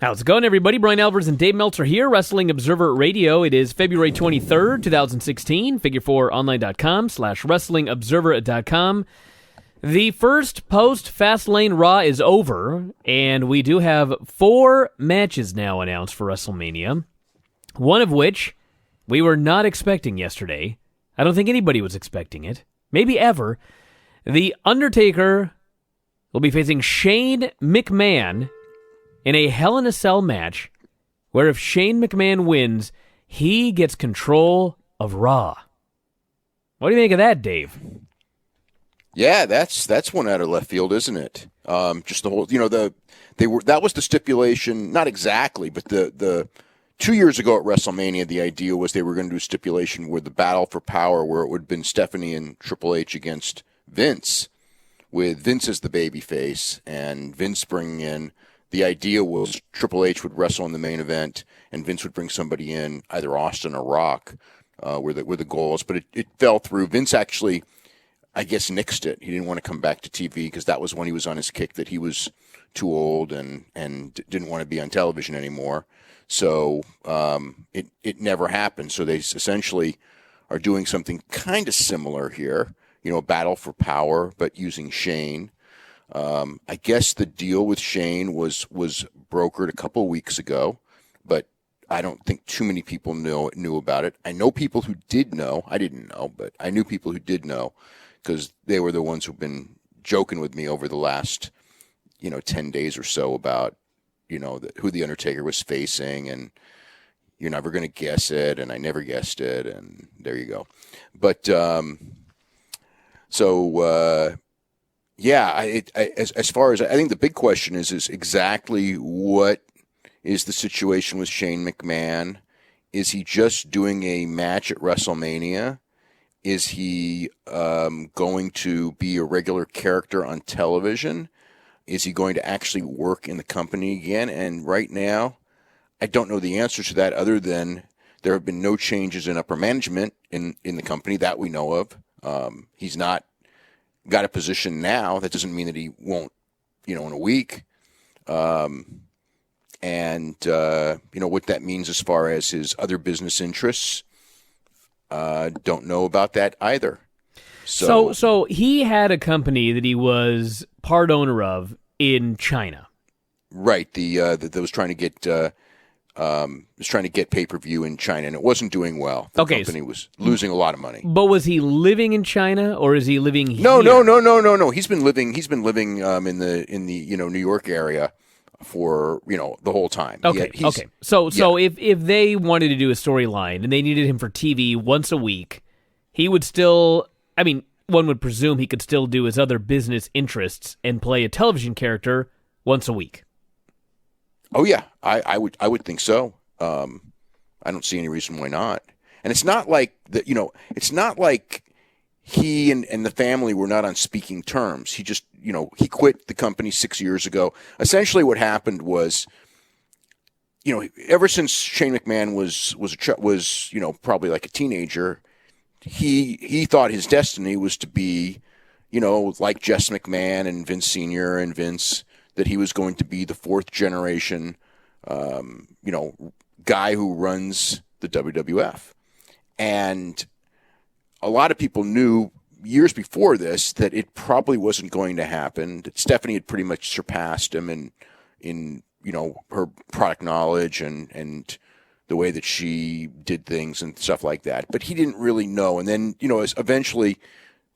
How's it going, everybody? Brian Alvarez and Dave Meltzer here, Wrestling Observer Radio. It is February 23rd, 2016, figure4online.com/wrestlingobserver.com. The first post-Fastlane Raw is over, and we do have 4 matches now announced for WrestleMania, one of which we were not expecting yesterday. I don't think anybody was expecting it, maybe ever. The Undertaker will be facing Shane McMahon in a Hell in a Cell match, where if Shane McMahon wins, he gets control of Raw. What do you think of that, Dave? Yeah, that's one out of left field, isn't it? Just the whole, that was the stipulation, not exactly, but the 2 years ago at WrestleMania, the idea was they were going to do a stipulation where the battle for power, where it would have been Stephanie and Triple H against Vince, with Vince as the babyface and Vince bringing in. The idea was Triple H would wrestle in the main event, and Vince would bring somebody in, either Austin or Rock, were the goals. But it fell through. Vince actually, I guess, nixed it. He didn't want to come back to TV because that was when he was on his kick that he was too old and didn't want to be on television anymore. So it never happened. So they essentially are doing something kind of similar here. A battle for power, but using Shane. I guess the deal with Shane was brokered a couple of weeks ago, but I don't think too many people knew about it. I know people who did know. I didn't know, but I knew people who did know because they were the ones who've been joking with me over the last, 10 days or so about, who the Undertaker was facing, and you're never going to guess it, and I never guessed it, and there you go. But yeah, as far as I think the big question is exactly what is the situation with Shane McMahon? Is he just doing a match at WrestleMania? Is he going to be a regular character on television? Is he going to actually work in the company again? And right now, I don't know the answer to that other than there have been no changes in upper management in the company that we know of. He's not got a position now. That doesn't mean that he won't, in a week. And what that means as far as his other business interests, don't know about that either. So he had a company that he was part owner of in China. Right. That was trying to get pay-per-view in China, and it wasn't doing well. The company was losing a lot of money. But was he living in China, or is he living here? No. He's been living in the New York area for the whole time. Okay. So if they wanted to do a storyline and they needed him for TV once a week, he would still. I mean, one would presume he could still do his other business interests and play a television character once a week. Oh yeah, I would think so. I don't see any reason why not. And it's not like that. It's not like he and the family were not on speaking terms. He just, he quit the company 6 years ago. Essentially, what happened was, ever since Shane McMahon was probably like a teenager, he thought his destiny was to be, like Jess McMahon and Vince Sr. and Vince. That he was going to be the 4th generation, guy who runs the WWF. And a lot of people knew years before this that it probably wasn't going to happen. That Stephanie had pretty much surpassed him in her product knowledge and the way that she did things and stuff like that. But he didn't really know. And then, eventually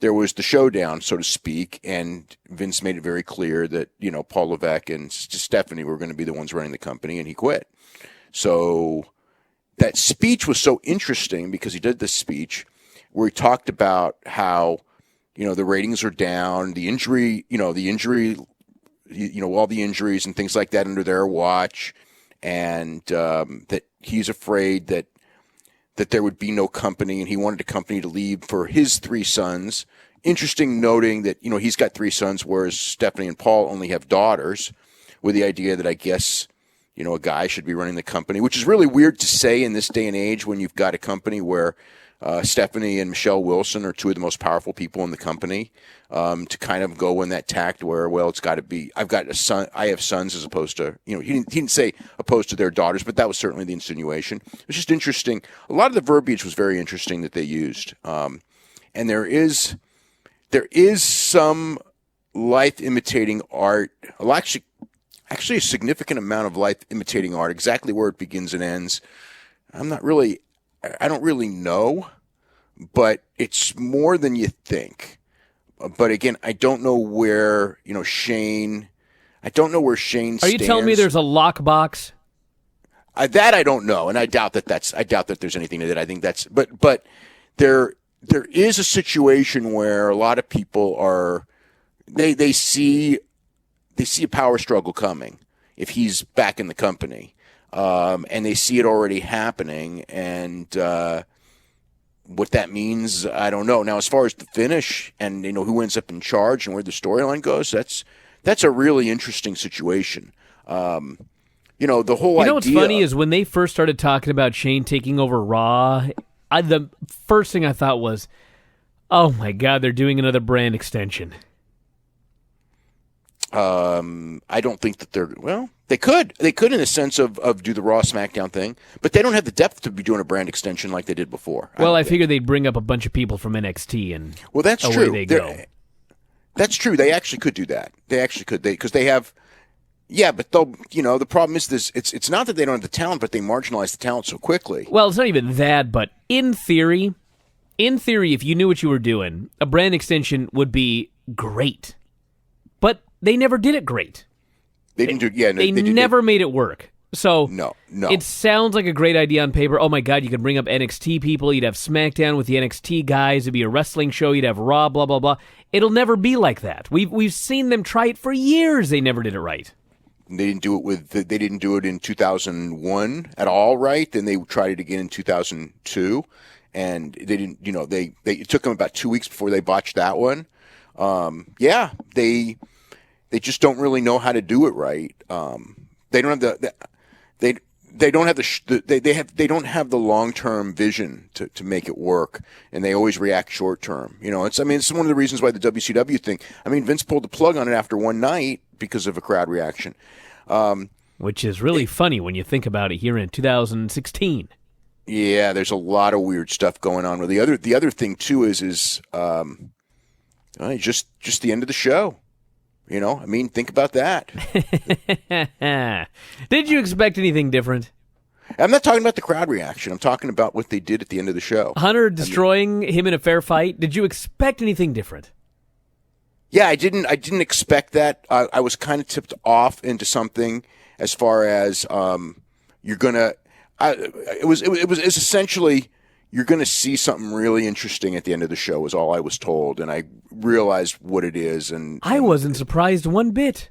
there was the showdown, so to speak, and Vince made it very clear that, Paul Levesque and Stephanie were going to be the ones running the company, and he quit. So that speech was so interesting because he did this speech where he talked about how, the ratings are down, the injury, all the injuries and things like that under their watch, and that he's afraid that there would be no company, and he wanted a company to leave for his 3 sons. Interesting noting that, he's got 3 sons, whereas Stephanie and Paul only have daughters, with the idea that I guess, a guy should be running the company, which is really weird to say in this day and age when you've got a company where Stephanie and Michelle Wilson are two of the most powerful people in the company, to kind of go in that tact where, well, it's got to be, I have sons as opposed to, he didn't say opposed to their daughters, but that was certainly the insinuation. It was just interesting. A lot of the verbiage was very interesting that they used. And there is some life imitating art, well, actually a significant amount of life imitating art, exactly where it begins and ends. I don't really know, but it's more than you think. But again, I don't know where, Shane stands. Are you telling me there's a lockbox? That I don't know, and I doubt that there's anything to that. I think that's, but there is a situation where a lot of people are, they see a power struggle coming if he's back in the company. And they see it already happening, and what that means, I don't know. Now, as far as the finish and who ends up in charge and where the storyline goes, that's a really interesting situation. The whole idea. What's funny is when they first started talking about Shane taking over Raw, the first thing I thought was, oh my God, they're doing another brand extension. I don't think that they could in the sense of do the Raw SmackDown thing, but they don't have the depth to be doing a brand extension like they did before. Well, I figured they'd bring up a bunch of people from NXT and that's away true. They go. That's true. They actually could do that. They actually could. Because they have, but they'll, the problem is this. It's not that they don't have the talent, but they marginalize the talent so quickly. Well, it's not even that, but in theory, if you knew what you were doing, a brand extension would be great. But they never did it great. They didn't do. Yeah, no, they never made it work. So no. It sounds like a great idea on paper. Oh my God, you could bring up NXT people. You'd have SmackDown with the NXT guys. It'd be a wrestling show. You'd have Raw. Blah blah blah. It'll never be like that. We've seen them try it for years. They never did it right. They didn't do it They didn't do it in 2001 at all, right? Then they tried it again in 2002, and they didn't. It took them about 2 weeks before they botched that one. They just don't really know how to do it right. They don't have they don't have the long-term vision to make it work, and they always react short-term. It's one of the reasons why the WCW thing. Vince pulled the plug on it after one night because of a crowd reaction. Which is really funny when you think about it here in 2016. Yeah, there's a lot of weird stuff going on. With the other thing too is just the end of the show. Think about that. Did you expect anything different? I'm not talking about the crowd reaction. I'm talking about what they did at the end of the show. Hunter destroying him in a fair fight. Did you expect anything different? Yeah, I didn't expect that. I was kind of tipped off into something as far as you're gonna. It was essentially you're going to see something really interesting at the end of the show is all I was told, and I realized what it is. And I wasn't surprised one bit.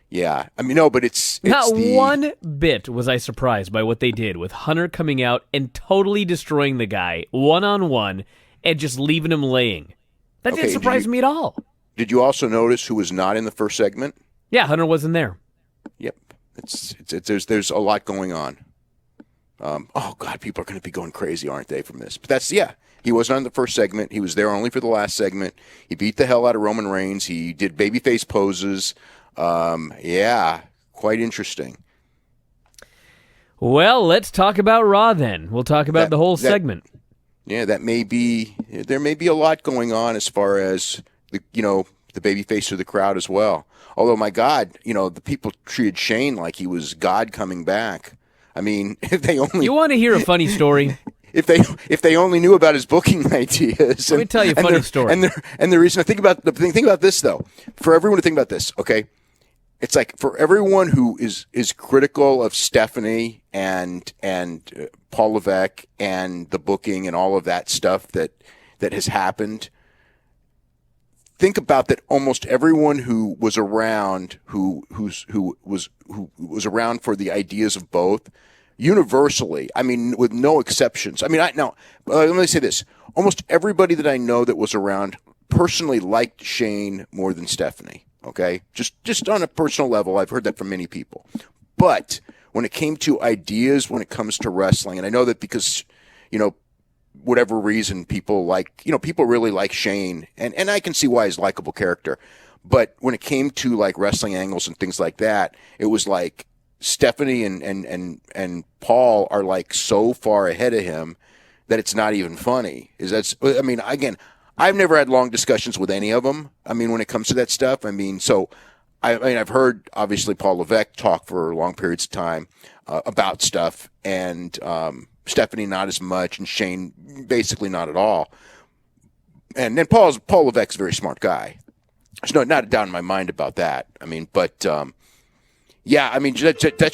Yeah, no, but it's not one bit was I surprised by what they did with Hunter coming out and totally destroying the guy one-on-one and just leaving him laying. That didn't surprise me at all. Did you also notice who was not in the first segment? Yeah, Hunter wasn't there. Yep, there's a lot going on. Oh God, people are going to be going crazy, aren't they, from this? But he wasn't on the first segment. He was there only for the last segment. He beat the hell out of Roman Reigns. He did babyface poses. Quite interesting. Well, let's talk about Raw then. We'll talk about the whole segment. Yeah, there may be a lot going on as far as the babyface of the crowd as well. Although, my God, the people treated Shane like he was God coming back. If they only... You want to hear a funny story? If they only knew about his booking ideas. Let me tell you a funny story. And the reason I think about this though, for everyone to think about this, okay? It's like for everyone who is critical of Stephanie and Paul Levesque and the booking and all of that stuff that has happened. Think about that. Almost everyone who was around, who was around for the ideas of both, universally, with no exceptions. Let me say this: almost everybody that I know that was around personally liked Shane more than Stephanie. Okay, just on a personal level, I've heard that from many people. But when it came to ideas, when it comes to wrestling, and I know that because whatever reason, people people really like Shane, and I can see why he's a likable character. But when it came to like wrestling angles and things like that, it was like Stephanie and Paul are like so far ahead of him that it's not even funny. Again, I've never had long discussions with any of them. I mean, when it comes to that stuff, I've heard obviously Paul Levesque talk for long periods of time about stuff, and Stephanie not as much, and Shane basically not at all. And then Paul Levesque's a very smart guy. There's not a doubt in my mind about that. That's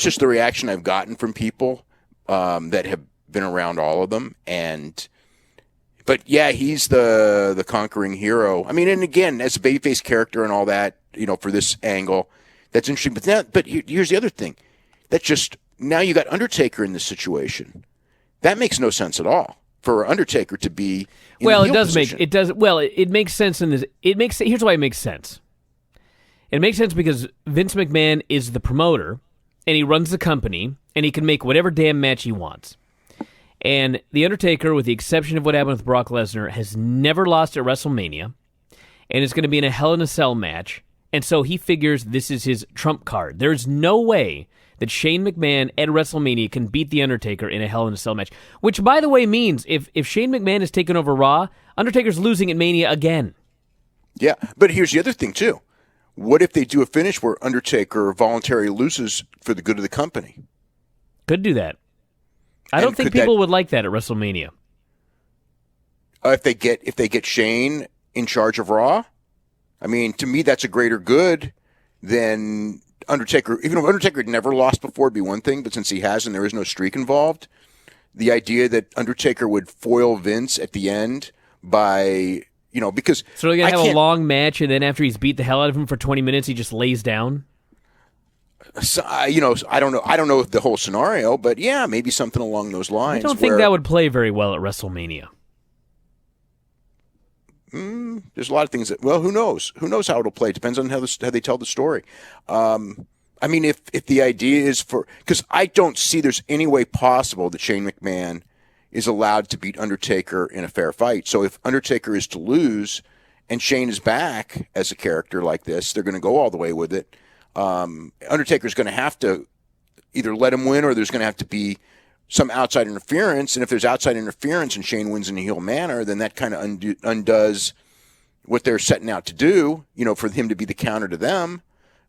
just the reaction I've gotten from people that have been around all of them. But yeah, he's the conquering hero. And again, as a babyface character and all that, for this angle, that's interesting. But here's the other thing. That's just, now you got Undertaker in this situation. That makes no sense at all for Undertaker to be in the heel position. It makes sense here's why it makes sense. It makes sense because Vince McMahon is the promoter, and he runs the company, and he can make whatever damn match he wants. And The Undertaker, with the exception of what happened with Brock Lesnar, has never lost at WrestleMania, and is going to be in a Hell in a Cell match, and so he figures this is his trump card. There's no way that Shane McMahon at WrestleMania can beat The Undertaker in a Hell in a Cell match, which, by the way, means if Shane McMahon is taking over Raw, Undertaker's losing at Mania again. Yeah, but here's the other thing, too. What if they do a finish where Undertaker voluntarily loses for the good of the company? Could do that. I don't think people would like that at WrestleMania. If they get Shane in charge of Raw, to me that's a greater good than Undertaker. Even if Undertaker had never lost before, it'd be one thing. But since he has and there is no streak involved, the idea that Undertaker would foil Vince at the end by because so they're gonna have a long match, and then after he's beat the hell out of him for 20 minutes, he just lays down. So, I don't know. I don't know the whole scenario, but yeah, maybe something along those lines. I don't think that would play very well at WrestleMania. There's a lot of things that. Well, who knows? Who knows how it'll play? Depends on how they tell the story. If the idea is because I don't see there's any way possible that Shane McMahon is allowed to beat Undertaker in a fair fight. So if Undertaker is to lose and Shane is back as a character like this, they're going to go all the way with it. Undertaker's going to have to either let him win or there's going to have to be some outside interference. And if there's outside interference and Shane wins in a heel manner, then that kind of undoes what they're setting out to do, for him to be the counter to them,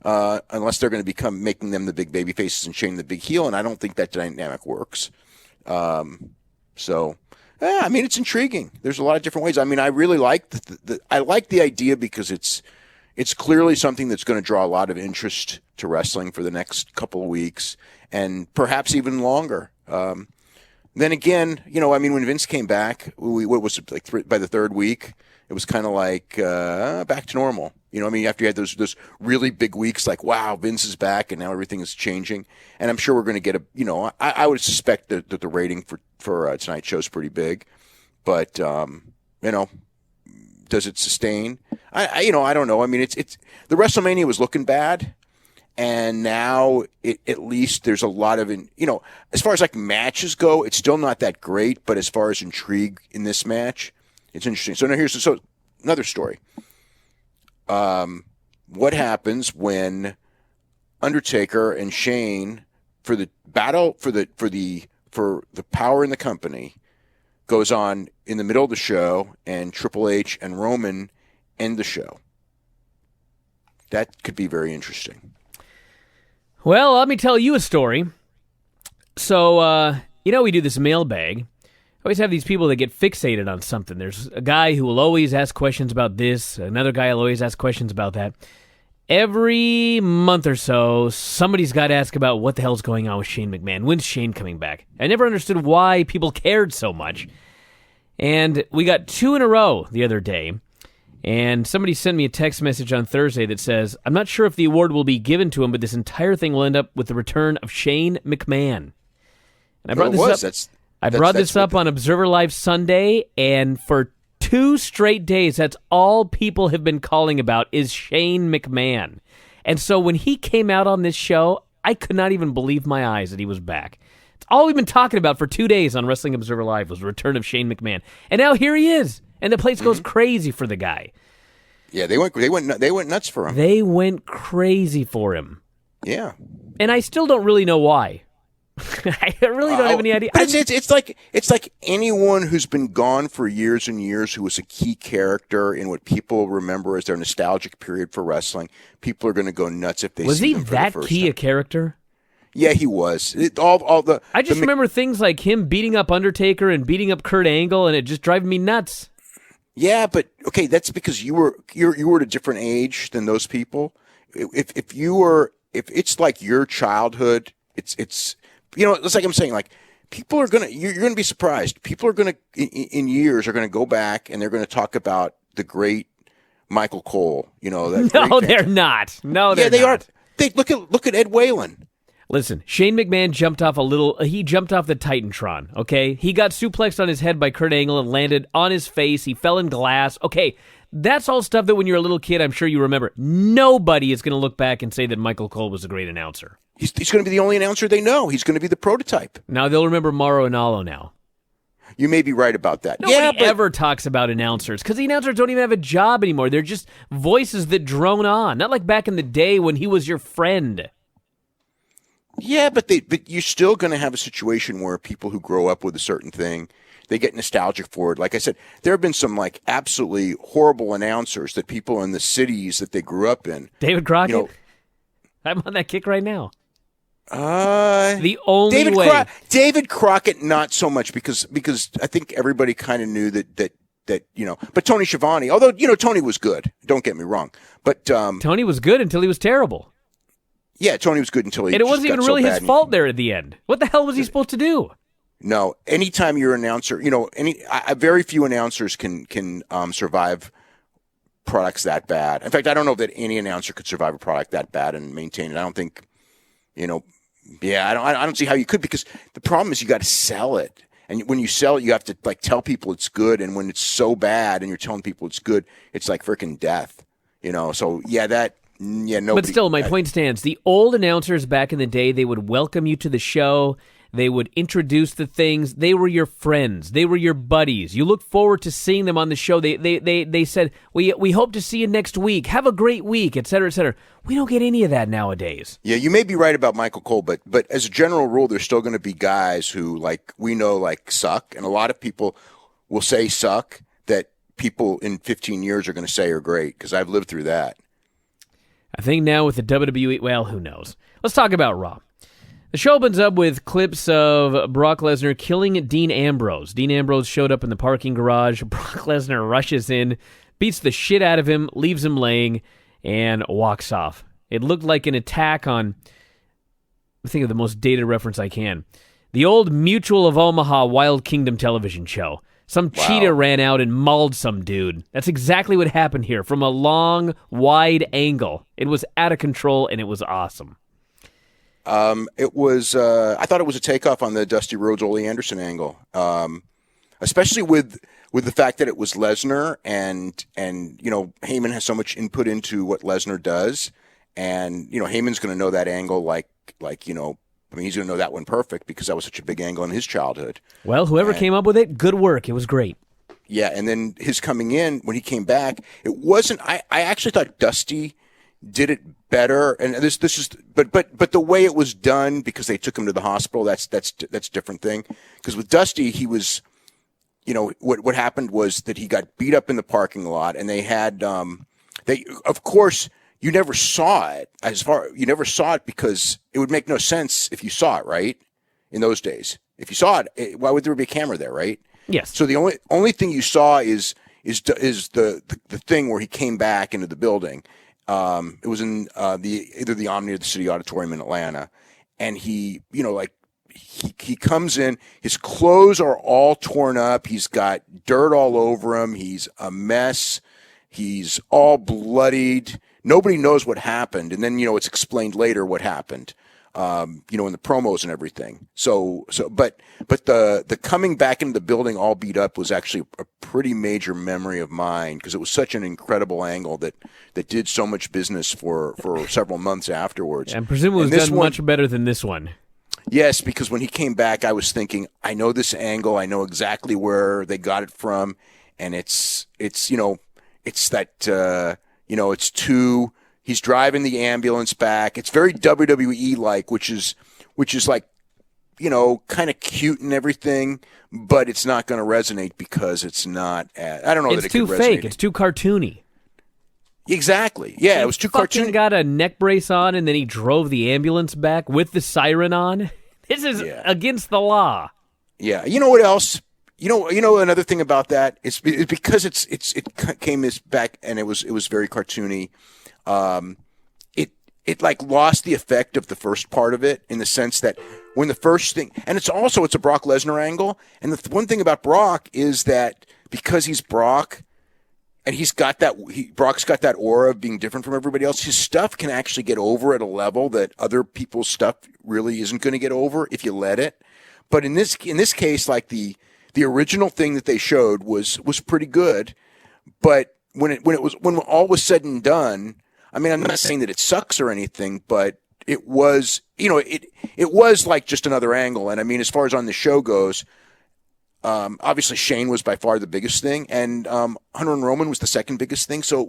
unless they're going to become making them the big baby faces and Shane the big heel. And I don't think that dynamic works. It's intriguing. There's a lot of different ways. I really like I like the idea because it's clearly something that's going to draw a lot of interest to wrestling for the next couple of weeks and perhaps even longer. Then again, when Vince came back, what was it, like by the third week, it was kind of like back to normal. After you had those really big weeks, like, wow, Vince is back and now everything is changing. And I'm sure we're going to get I would suspect that the rating for tonight's show is pretty big. But, does it sustain? I don't know. It's the WrestleMania was looking bad. And now at least there's a lot of, as far as like matches go, it's still not that great. But as far as intrigue in this match, it's interesting. So now here's another story. What happens when Undertaker and Shane for the battle for the power in the company goes on in the middle of the show and Triple H and Roman end the show? That could be very interesting. Well, let me tell you a story. So, we do this mailbag. I always have these people that get fixated on something. There's a guy who will always ask questions about this. Another guy will always ask questions about that. Every month or so, somebody's got to ask about what the hell's going on with Shane McMahon. When's Shane coming back? I never understood why people cared so much. And we got 2 in a row the other day. And somebody sent me a text message on Thursday that says, I'm not sure if the award will be given to him, but this entire thing will end up with the return of Shane McMahon. And I brought this up on Observer Live Sunday, and for 2 straight days, that's all people have been calling about is Shane McMahon. And so when he came out on this show, I could not even believe my eyes that he was back. It's all we've been talking about for 2 days on Wrestling Observer Live was the return of Shane McMahon. And now here he is. And the place goes crazy for the guy. Yeah, they went nuts for him. They went crazy for him. Yeah. And I still don't really know why. I really don't have any idea. But it's like anyone who's been gone for years and years who was a key character in what people remember as their nostalgic period for wrestling. People are going to go nuts if they was see he them for that the first key time. a character? Yeah, he was. I just remember things like him beating up Undertaker and beating up Kurt Angle, and it just driving me nuts. Yeah, but okay, that's because you were at a different age than those people. If it's like your childhood, it's it's like I'm saying, like people are you're gonna be surprised. People are gonna in years are gonna go back and they're gonna talk about the great Michael Cole. No, they're not. No, they're they not. are. They look at Ed Whalen. Listen, Shane McMahon jumped off he jumped off the Titantron, okay? He got suplexed on his head by Kurt Angle and landed on his face. He fell in glass. Okay, that's all stuff that when you're a little kid, I'm sure you remember. Nobody is going to look back and say that Michael Cole was a great announcer. He's going to be the only announcer they know. He's going to be the prototype. Now they'll remember Mauro Ranallo now. You may be right about that. Nobody ever talks about announcers because the announcers don't even have a job anymore. They're just voices that drone on. Not like back in the day when he was your friend. Yeah, but you're still going to have a situation where people who grow up with a certain thing, they get nostalgic for it. Like I said, there have been some like absolutely horrible announcers that people in the cities that they grew up in. David Crockett? I'm on that kick right now. The only way. David Crockett, not so much because I think everybody kind of knew that but Tony Schiavone, although Tony was good. Don't get me wrong, but Tony was good until he was terrible. Yeah, Tony was good until he. And it wasn't even really his fault there at the end. What the hell was he supposed to do? No, anytime you're an announcer, very few announcers can survive products that bad. In fact, I don't know that any announcer could survive a product that bad and maintain it. I don't think, I don't see how you could, because the problem is you got to sell it. And when you sell it, you have to like tell people it's good. And when it's so bad and you're telling people it's good, it's like freaking death, So nobody. But still, my point stands. The old announcers back in the day, they would welcome you to the show. They would introduce the things. They were your friends. They were your buddies. You look forward to seeing them on the show. They said, we hope to see you next week. Have a great week, et cetera, et cetera. We don't get any of that nowadays. Yeah, you may be right about Michael Cole, but as a general rule, there's still going to be guys who, like, we know, like, suck. And a lot of people will say suck that people in 15 years are going to say are great, because I've lived through that. I think now with the WWE, well, who knows? Let's talk about Raw. The show opens up with clips of Brock Lesnar killing Dean Ambrose. Dean Ambrose showed up in the parking garage. Brock Lesnar rushes in, beats the shit out of him, leaves him laying, and walks off. It looked like an attack on, I think of the most dated reference I can, the old Mutual of Omaha Wild Kingdom television show. Some cheetah ran out and mauled some dude. That's exactly what happened here from a long, wide angle. It was out of control, and it was awesome. It was. I thought it was a takeoff on the Dusty Rhodes Ole Anderson angle, especially with the fact that it was Lesnar, and Heyman has so much input into what Lesnar does, and Heyman's going to know that angle like he's going to know that one perfect because that was such a big angle in his childhood. Well, whoever came up with it, good work. It was great. Yeah, and then his coming in, when he came back, it wasn't. I actually thought Dusty did it better, and this is, but the way it was done, because they took him to the hospital, that's a different thing. Because with Dusty, he was, what happened was that he got beat up in the parking lot, and they had, of course. You never saw it because it would make no sense if you saw it, right? In those days, if you saw it, why would there be a camera there, right? Yes. So the only thing you saw is the thing where he came back into the building. It was in either the Omni or the City Auditorium in Atlanta, and he comes in. His clothes are all torn up. He's got dirt all over him. He's a mess. He's all bloodied. Nobody knows what happened, and then it's explained later what happened. In the promos and everything. But the coming back into the building all beat up was actually a pretty major memory of mine, because it was such an incredible angle that did so much business for several months afterwards. And presumably it was done much better than this one. Yes, because when he came back, I was thinking, I know this angle. I know exactly where they got it from, and it's that it's two. He's driving the ambulance back. It's very WWE like, which is like kind of cute and everything, but it's not going to resonate because it's not. I don't know that it too could fake. resonate. It's too cartoony. Exactly. Yeah, it was too cartoony. He got a neck brace on, and then he drove the ambulance back with the siren on. This is against the law. Yeah. You know what else? You know another thing about that is because it came this back and it was very cartoony. It like lost the effect of the first part of it in the sense that when the first thing, and it's a Brock Lesnar angle, and the one thing about Brock is that because he's Brock. And Brock's got that aura of being different from everybody else. His stuff can actually get over at a level that other people's stuff really isn't going to get over if you let it. But in this case, like the original thing that they showed was pretty good. But when all was said and done, I mean, I'm not saying that it sucks or anything, but it was it was like just another angle. And I mean, as far as on the show goes. Obviously, Shane was by far the biggest thing, and Hunter and Roman was the second biggest thing. So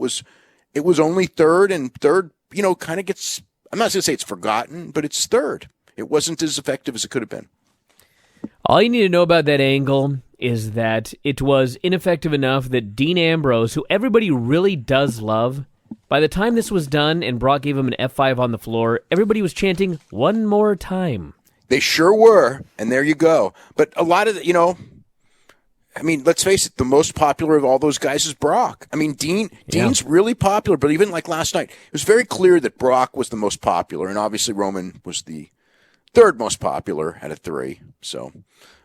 it was only third, and third, kind of gets. I'm not going to say it's forgotten, but it's third. It wasn't as effective as it could have been. All you need to know about that angle is that it was ineffective enough that Dean Ambrose, who everybody really does love, by the time this was done and Brock gave him an F5 on the floor, everybody was chanting one more time. They sure were, and there you go. But a lot of I mean, let's face it, the most popular of all those guys is Brock. I mean, Dean's really popular, but even like last night, it was very clear that Brock was the most popular, and obviously Roman was the third most popular out of three. So,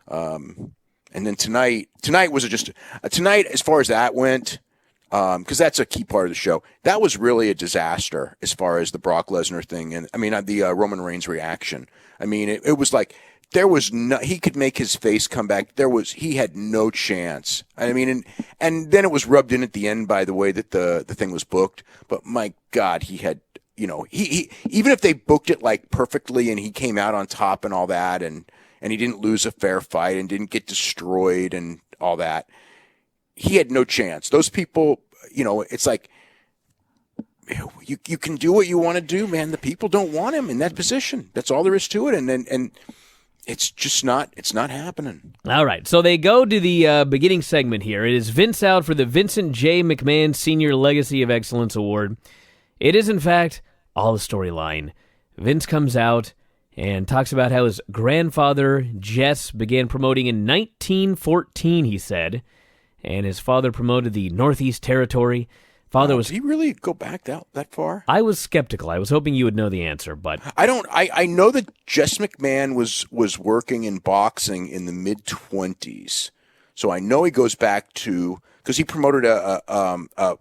and then tonight was tonight as far as that went, because that's a key part of the show. That was really a disaster as far as the Brock Lesnar thing, and I mean the Roman Reigns reaction. I mean, it was like. There was he could make his face come back. He had no chance. I mean, and then it was rubbed in at the end by the way that the thing was booked. But my God, he had, he even if they booked it like perfectly and he came out on top and all that, and he didn't lose a fair fight and didn't get destroyed and all that, he had no chance. Those people, it's like you can do what you want to do, man. The people don't want him in that position. That's all there is to it. And it's just not happening. All right, so they go to the beginning segment here. It is Vince out for the Vincent J. McMahon Senior Legacy of Excellence Award. It is, in fact, all a storyline. Vince comes out and talks about how his grandfather, Jess, began promoting in 1914, he said, and his father promoted the Northeast Territory. Did he really go back that far? I was skeptical. I was hoping you would know the answer, but I don't. I know that Jess McMahon was working in boxing in the mid-20s, so I know he goes back to because he promoted a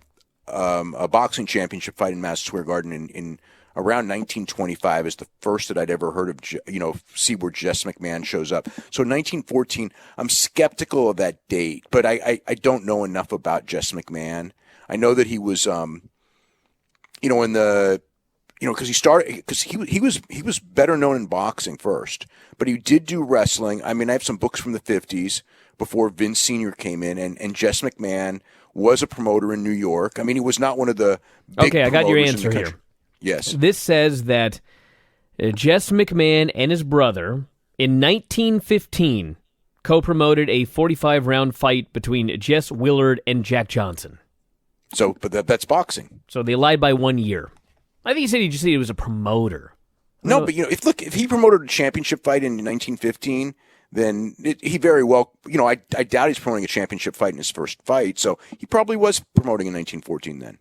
boxing championship fight in Madison Square Garden in around 1925 is the first that I'd ever heard of. See where Jess McMahon shows up. So 1914. I'm skeptical of that date, but I don't know enough about Jess McMahon. I know that he was, in the, because he was better known in boxing first, but he did do wrestling. I mean, I have some books from the 50s before Vince Sr. came in, and Jess McMahon was a promoter in New York. I mean, he was not one of the big Okay, I got your answer here. Yes. This says that Jess McMahon and his brother, in 1915, co-promoted a 45-round fight between Jess Willard and Jack Johnson. So, but that's boxing. So they lied by 1 year. I think he said he was a promoter. No, but if he promoted a championship fight in 1915, then he very well, I doubt he's promoting a championship fight in his first fight. So he probably was promoting in 1914 then.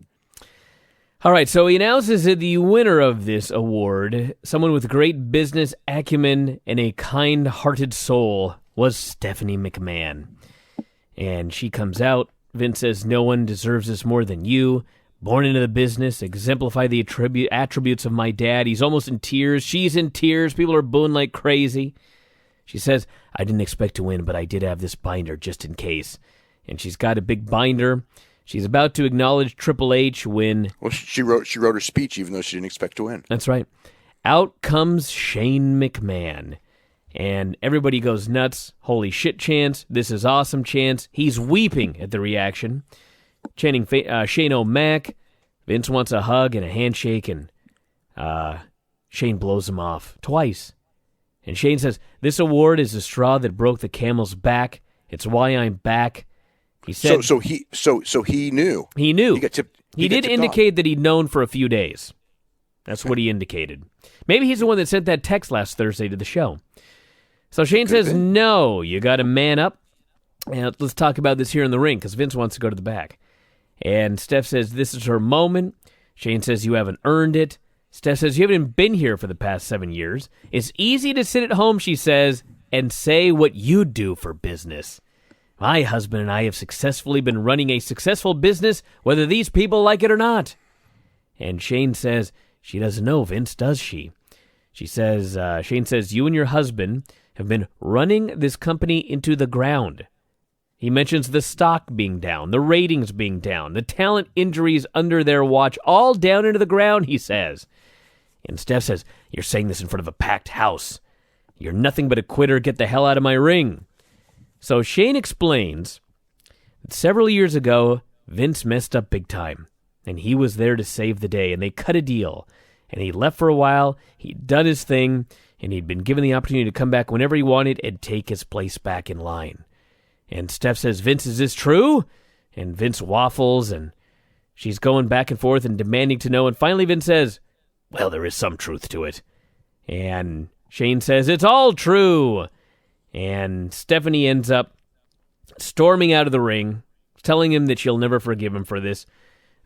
All right, so he announces that the winner of this award, someone with great business acumen and a kind-hearted soul, was Stephanie McMahon. And she comes out. Vince says, no one deserves this more than you. Born into the business, exemplify the attributes of my dad. He's almost in tears. She's in tears. People are booing like crazy. She says, I didn't expect to win, but I did have this binder just in case. And she's got a big binder. She's about to acknowledge Triple H when... Well, she wrote her speech even though she didn't expect to win. That's right. Out comes Shane McMahon. And everybody goes nuts. Holy shit chants. This is awesome chants. He's weeping at the reaction. Chanting Shane O'Mac. Vince wants a hug and a handshake, and Shane blows him off twice. And Shane says, "This award is the straw that broke the camel's back. It's why I'm back." He said, So he knew. He knew. He did indicate that he'd known for a few days. That's what he indicated. Maybe he's the one that sent that text last Thursday to the show. So Shane says, "No, you got to man up. And let's talk about this here in the ring," because Vince wants to go to the back. And Steph says, "This is her moment." Shane says, "You haven't earned it." Steph says, "You haven't been here for the past 7 years. It's easy to sit at home," she says, "and say what you do for business. My husband and I have successfully been running a successful business, whether these people like it or not." And Shane says, "She doesn't know, Vince, does she?" Shane says, "You and your husband have been running this company into the ground." He mentions the stock being down, the ratings being down, the talent injuries under their watch, all down into the ground, he says. And Steph says, "You're saying this in front of a packed house. You're nothing but a quitter. Get the hell out of my ring." So Shane explains that several years ago, Vince messed up big time, and he was there to save the day, and they cut a deal. And he left for a while, he'd done his thing, and he'd been given the opportunity to come back whenever he wanted and take his place back in line. And Steph says, "Vince, is this true?" And Vince waffles, and she's going back and forth and demanding to know. And finally Vince says, "Well, there is some truth to it." And Shane says, "It's all true." And Stephanie ends up storming out of the ring, telling him that she'll never forgive him for this.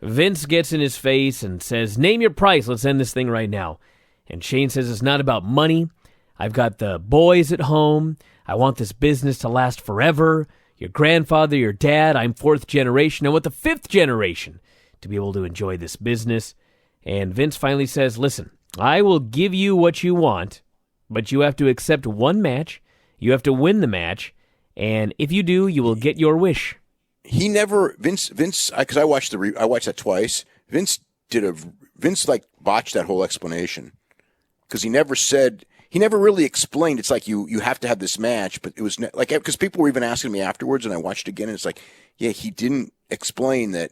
Vince gets in his face and says, "Name your price. Let's end this thing right now." And Shane says, "It's not about money. I've got the boys at home. I want this business to last forever. Your grandfather, your dad, I'm 4th generation. I want the 5th generation to be able to enjoy this business." And Vince finally says, "Listen, I will give you what you want, but you have to accept one match. You have to win the match. And if you do, you will get your wish." He never Vince because I watched that twice. Vince botched that whole explanation because he never really explained. It's like you have to have this match, but it was like, because people were even asking me afterwards, and I watched it again, and it's like, yeah, he didn't explain that.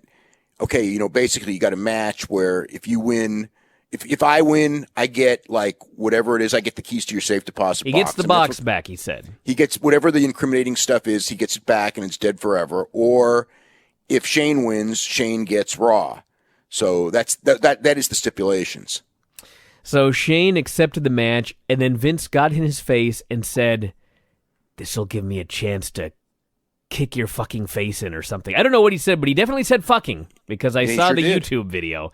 Okay, basically you got a match where if you win, if I win, I get like whatever it is, I get the keys to your safe deposit box. He gets the box back, he said. He gets whatever the incriminating stuff is, he gets it back and it's dead forever. Or if Shane wins, Shane gets Raw. So that is the stipulations. So Shane accepted the match, and then Vince got in his face and said, "This'll give me a chance to kick your fucking face in," or something. I don't know what he said, but he definitely said fucking, because I saw the YouTube video,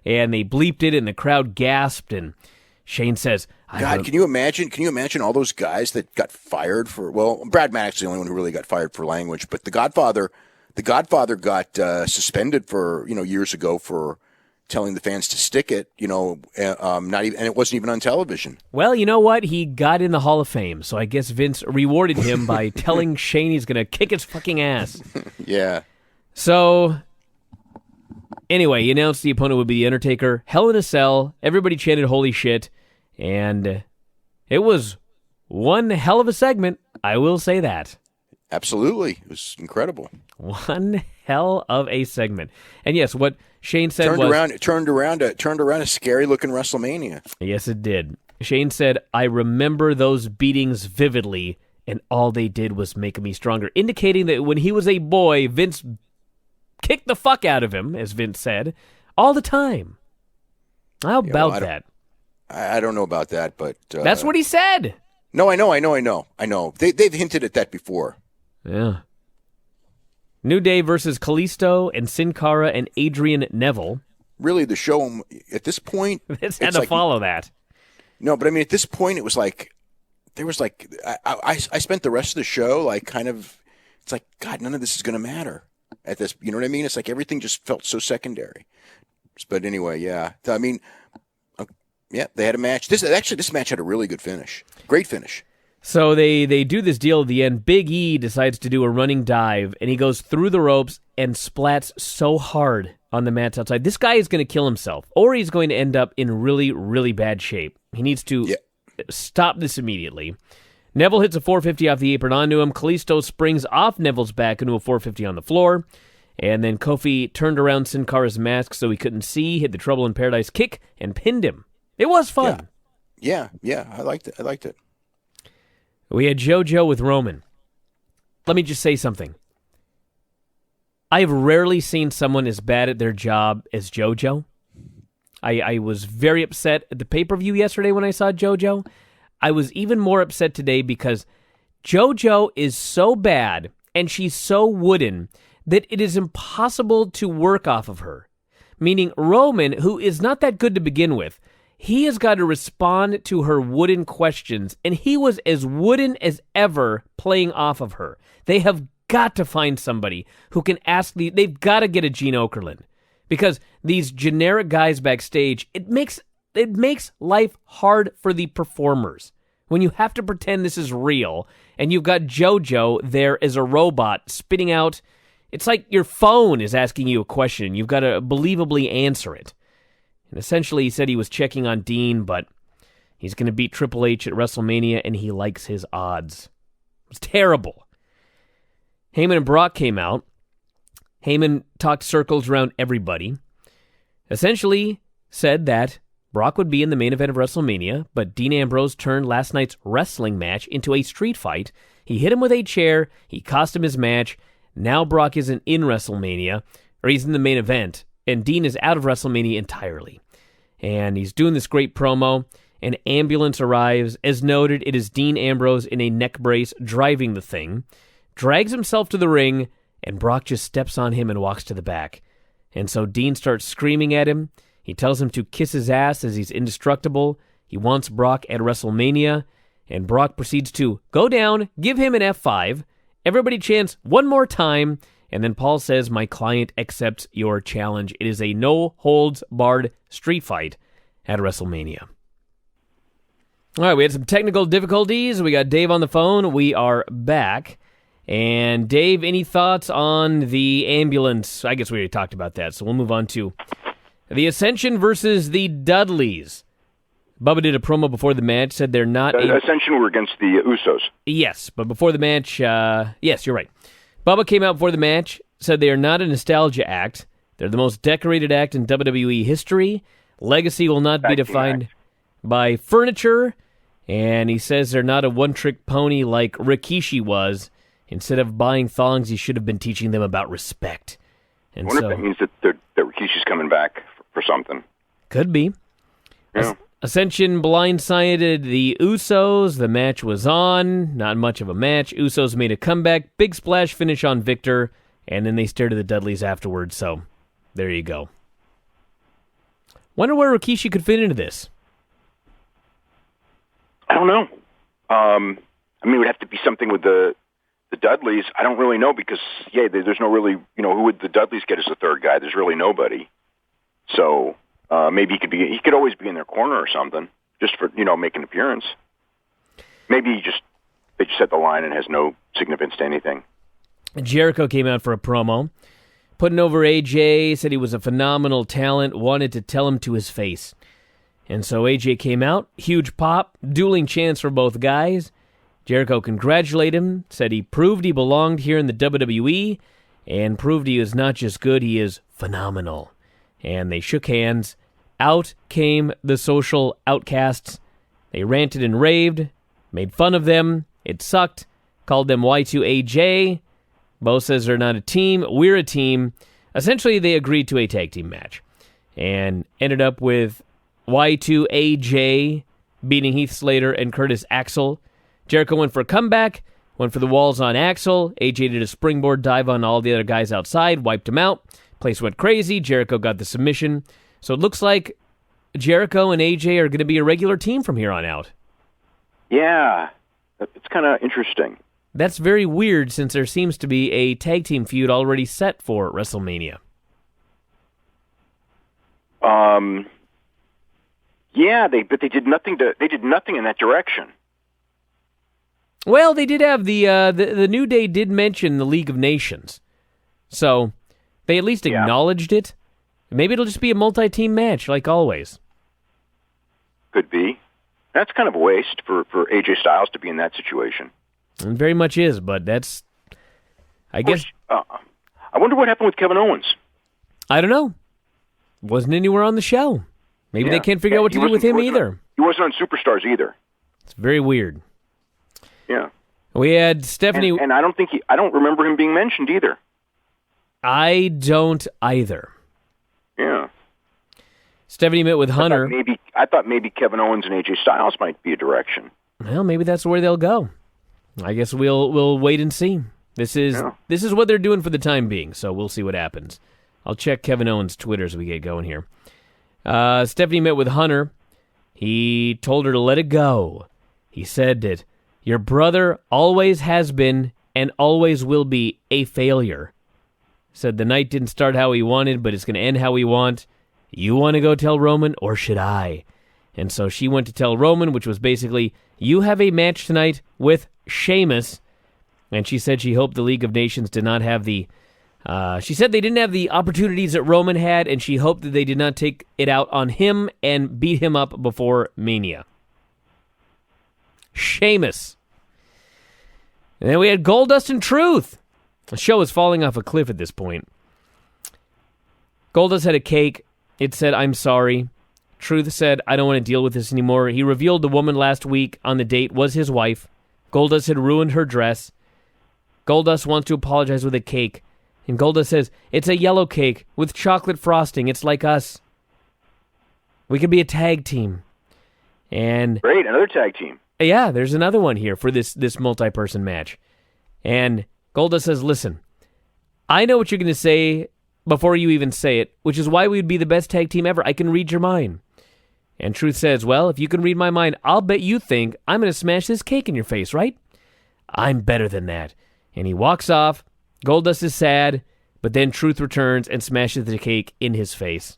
and they bleeped it, and the crowd gasped, and Shane says, God, can you imagine all those guys that got fired for, well, Brad Maddox is the only one who really got fired for language, but the Godfather got suspended for, years ago for telling the fans to stick it, not even, and it wasn't even on television. Well, you know what? He got in the Hall of Fame, so I guess Vince rewarded him by telling Shane he's going to kick his fucking ass. Yeah. So, anyway, he announced the opponent would be The Undertaker. Hell in a Cell. Everybody chanted holy shit, and it was one hell of a segment. I will say that. Absolutely. It was incredible. One hell of a segment. And yes, what Shane said turned around a scary-looking WrestleMania. Yes, it did. Shane said, "I remember those beatings vividly, and all they did was make me stronger," indicating that when he was a boy, Vince kicked the fuck out of him, as Vince said, all the time. How about that? I don't know about that, but... that's what he said. No, I know. They've hinted at that before. Yeah. New Day versus Kalisto and Sin Cara and Adrian Neville. Really, the show at this point... Vince had to follow that. No, but I mean, at this point, it was like... There was like... I spent the rest of the show like kind of... It's like, God, none of this is going to matter at this... You know what I mean? It's like everything just felt so secondary. But anyway, yeah. I mean... Yeah, they had a match. This match had a really good finish. Great finish. So they do this deal at the end. Big E decides to do a running dive, and he goes through the ropes and splats so hard on the mats outside. This guy is going to kill himself, or he's going to end up in really, really bad shape. He needs to stop this immediately. Neville hits a 450 off the apron onto him. Kalisto springs off Neville's back into a 450 on the floor. And then Kofi turned around Sin Cara's mask so he couldn't see, hit the Trouble in Paradise kick, and pinned him. It was fun. Yeah, I liked it. We had JoJo with Roman. Let me just say something. I've rarely seen someone as bad at their job as JoJo. I was very upset at the pay-per-view yesterday when I saw JoJo. I was even more upset today because JoJo is so bad and she's so wooden that it is impossible to work off of her. Meaning Roman, who is not that good to begin with, he has got to respond to her wooden questions, and he was as wooden as ever playing off of her. They have got to find somebody who can ask they've got to get a Gene Okerlund, because these generic guys backstage, it makes life hard for the performers when you have to pretend this is real, and you've got JoJo there as a robot spitting out. It's like your phone is asking you a question. You've got to believably answer it. And essentially, he said he was checking on Dean, but he's going to beat Triple H at WrestleMania, and he likes his odds. It was terrible. Heyman and Brock came out. Heyman talked circles around everybody. Essentially said that Brock would be in the main event of WrestleMania, but Dean Ambrose turned last night's wrestling match into a street fight. He hit him with a chair. He cost him his match. Now Brock isn't in WrestleMania, or he's in the main event, and Dean is out of WrestleMania entirely. And he's doing this great promo. An ambulance arrives. As noted, it is Dean Ambrose in a neck brace driving the thing. Drags himself to the ring, and Brock just steps on him and walks to the back. And so Dean starts screaming at him. He tells him to kiss his ass as he's indestructible. He wants Brock at WrestleMania. And Brock proceeds to go down, give him an F5. Everybody chants one more time. And then Paul says, "My client accepts your challenge." It is a no-holds-barred street fight at WrestleMania. All right, we had some technical difficulties. We got Dave on the phone. We are back. And Dave, any thoughts on the ambulance? I guess we already talked about that, so we'll move on to the Ascension versus the Dudleys. Bubba did a promo before the match, said they're not... Ascension were against the Usos. Yes, but before the match, yes, you're right. Bubba came out before the match, said they are not a nostalgia act. They're the most decorated act in WWE history. Legacy will not be defined by furniture. And he says they're not a one-trick pony like Rikishi was. Instead of buying thongs, he should have been teaching them about respect. And I wonder if that means that Rikishi's coming back for something. Could be. Yeah. Ascension blindsided the Usos. The match was on. Not much of a match. Usos made a comeback. Big splash finish on Victor. And then they stared at the Dudleys afterwards. So, there you go. Wonder where Rikishi could fit into this. I don't know. I mean, it would have to be something with the Dudleys. I don't really know because, there's no really, who would the Dudleys get as the third guy? There's really nobody. So... maybe he could always be in their corner or something, just for, make an appearance. Maybe they just set the line and has no significance to anything. Jericho came out for a promo, putting over AJ, said he was a phenomenal talent, wanted to tell him to his face. And so AJ came out, huge pop, dueling chants for both guys. Jericho congratulated him, said he proved he belonged here in the WWE, and proved he is not just good, he is phenomenal. And they shook hands. Out came the social outcasts. They ranted and raved, made fun of them. It sucked. Called them Y2AJ. Bo says they're not a team. We're a team. Essentially, they agreed to a tag team match. And ended up with Y2AJ beating Heath Slater and Curtis Axel. Jericho went for a comeback. Went for the walls on Axel. AJ did a springboard dive on all the other guys outside. Wiped him out. Place went crazy. Jericho got the submission. So it looks like Jericho and AJ are going to be a regular team from here on out. Yeah, it's kind of interesting. That's very weird since there seems to be a tag team feud already set for WrestleMania. Yeah, but they did nothing in that direction. Well, they did have the New Day did mention the League of Nations. So they at least acknowledged it. Maybe it'll just be a multi-team match, like always. Could be. That's kind of a waste for AJ Styles to be in that situation. It very much is, but that's, I guess. I wonder what happened with Kevin Owens. I don't know. Wasn't anywhere on the show. Maybe they can't figure out what to do with him either. He wasn't on Superstars either. It's very weird. Yeah. We had Stephanie, and I don't remember him being mentioned either. I don't either. Yeah. Stephanie met with Hunter. I thought maybe Kevin Owens and AJ Styles might be a direction. Well, maybe that's where they'll go. I guess we'll wait and see. This is what they're doing for the time being, so we'll see what happens. I'll check Kevin Owens' Twitter as we get going here. Stephanie met with Hunter. He told her to let it go. He said that your brother always has been and always will be a failure. Said the night didn't start how he wanted, but it's going to end how we want. You want to go tell Roman, or should I? And so she went to tell Roman, which was basically, you have a match tonight with Sheamus. And she said she hoped the League of Nations did not have the... she said they didn't have the opportunities that Roman had, and she hoped that they did not take it out on him and beat him up before Mania. Sheamus. And then we had Goldust and Truth. The show is falling off a cliff at this point. Goldust had a cake. It said, I'm sorry. Truth said, I don't want to deal with this anymore. He revealed the woman last week on the date was his wife. Goldust had ruined her dress. Goldust wants to apologize with a cake. And Goldust says, it's a yellow cake with chocolate frosting. It's like us. We could be a tag team. And great, another tag team. Yeah, there's another one here for this multi-person match. And Goldust says, listen, I know what you're going to say before you even say it, which is why we would be the best tag team ever. I can read your mind. And Truth says, well, if you can read my mind, I'll bet you think I'm going to smash this cake in your face, right? I'm better than that. And he walks off. Goldust is sad, but then Truth returns and smashes the cake in his face.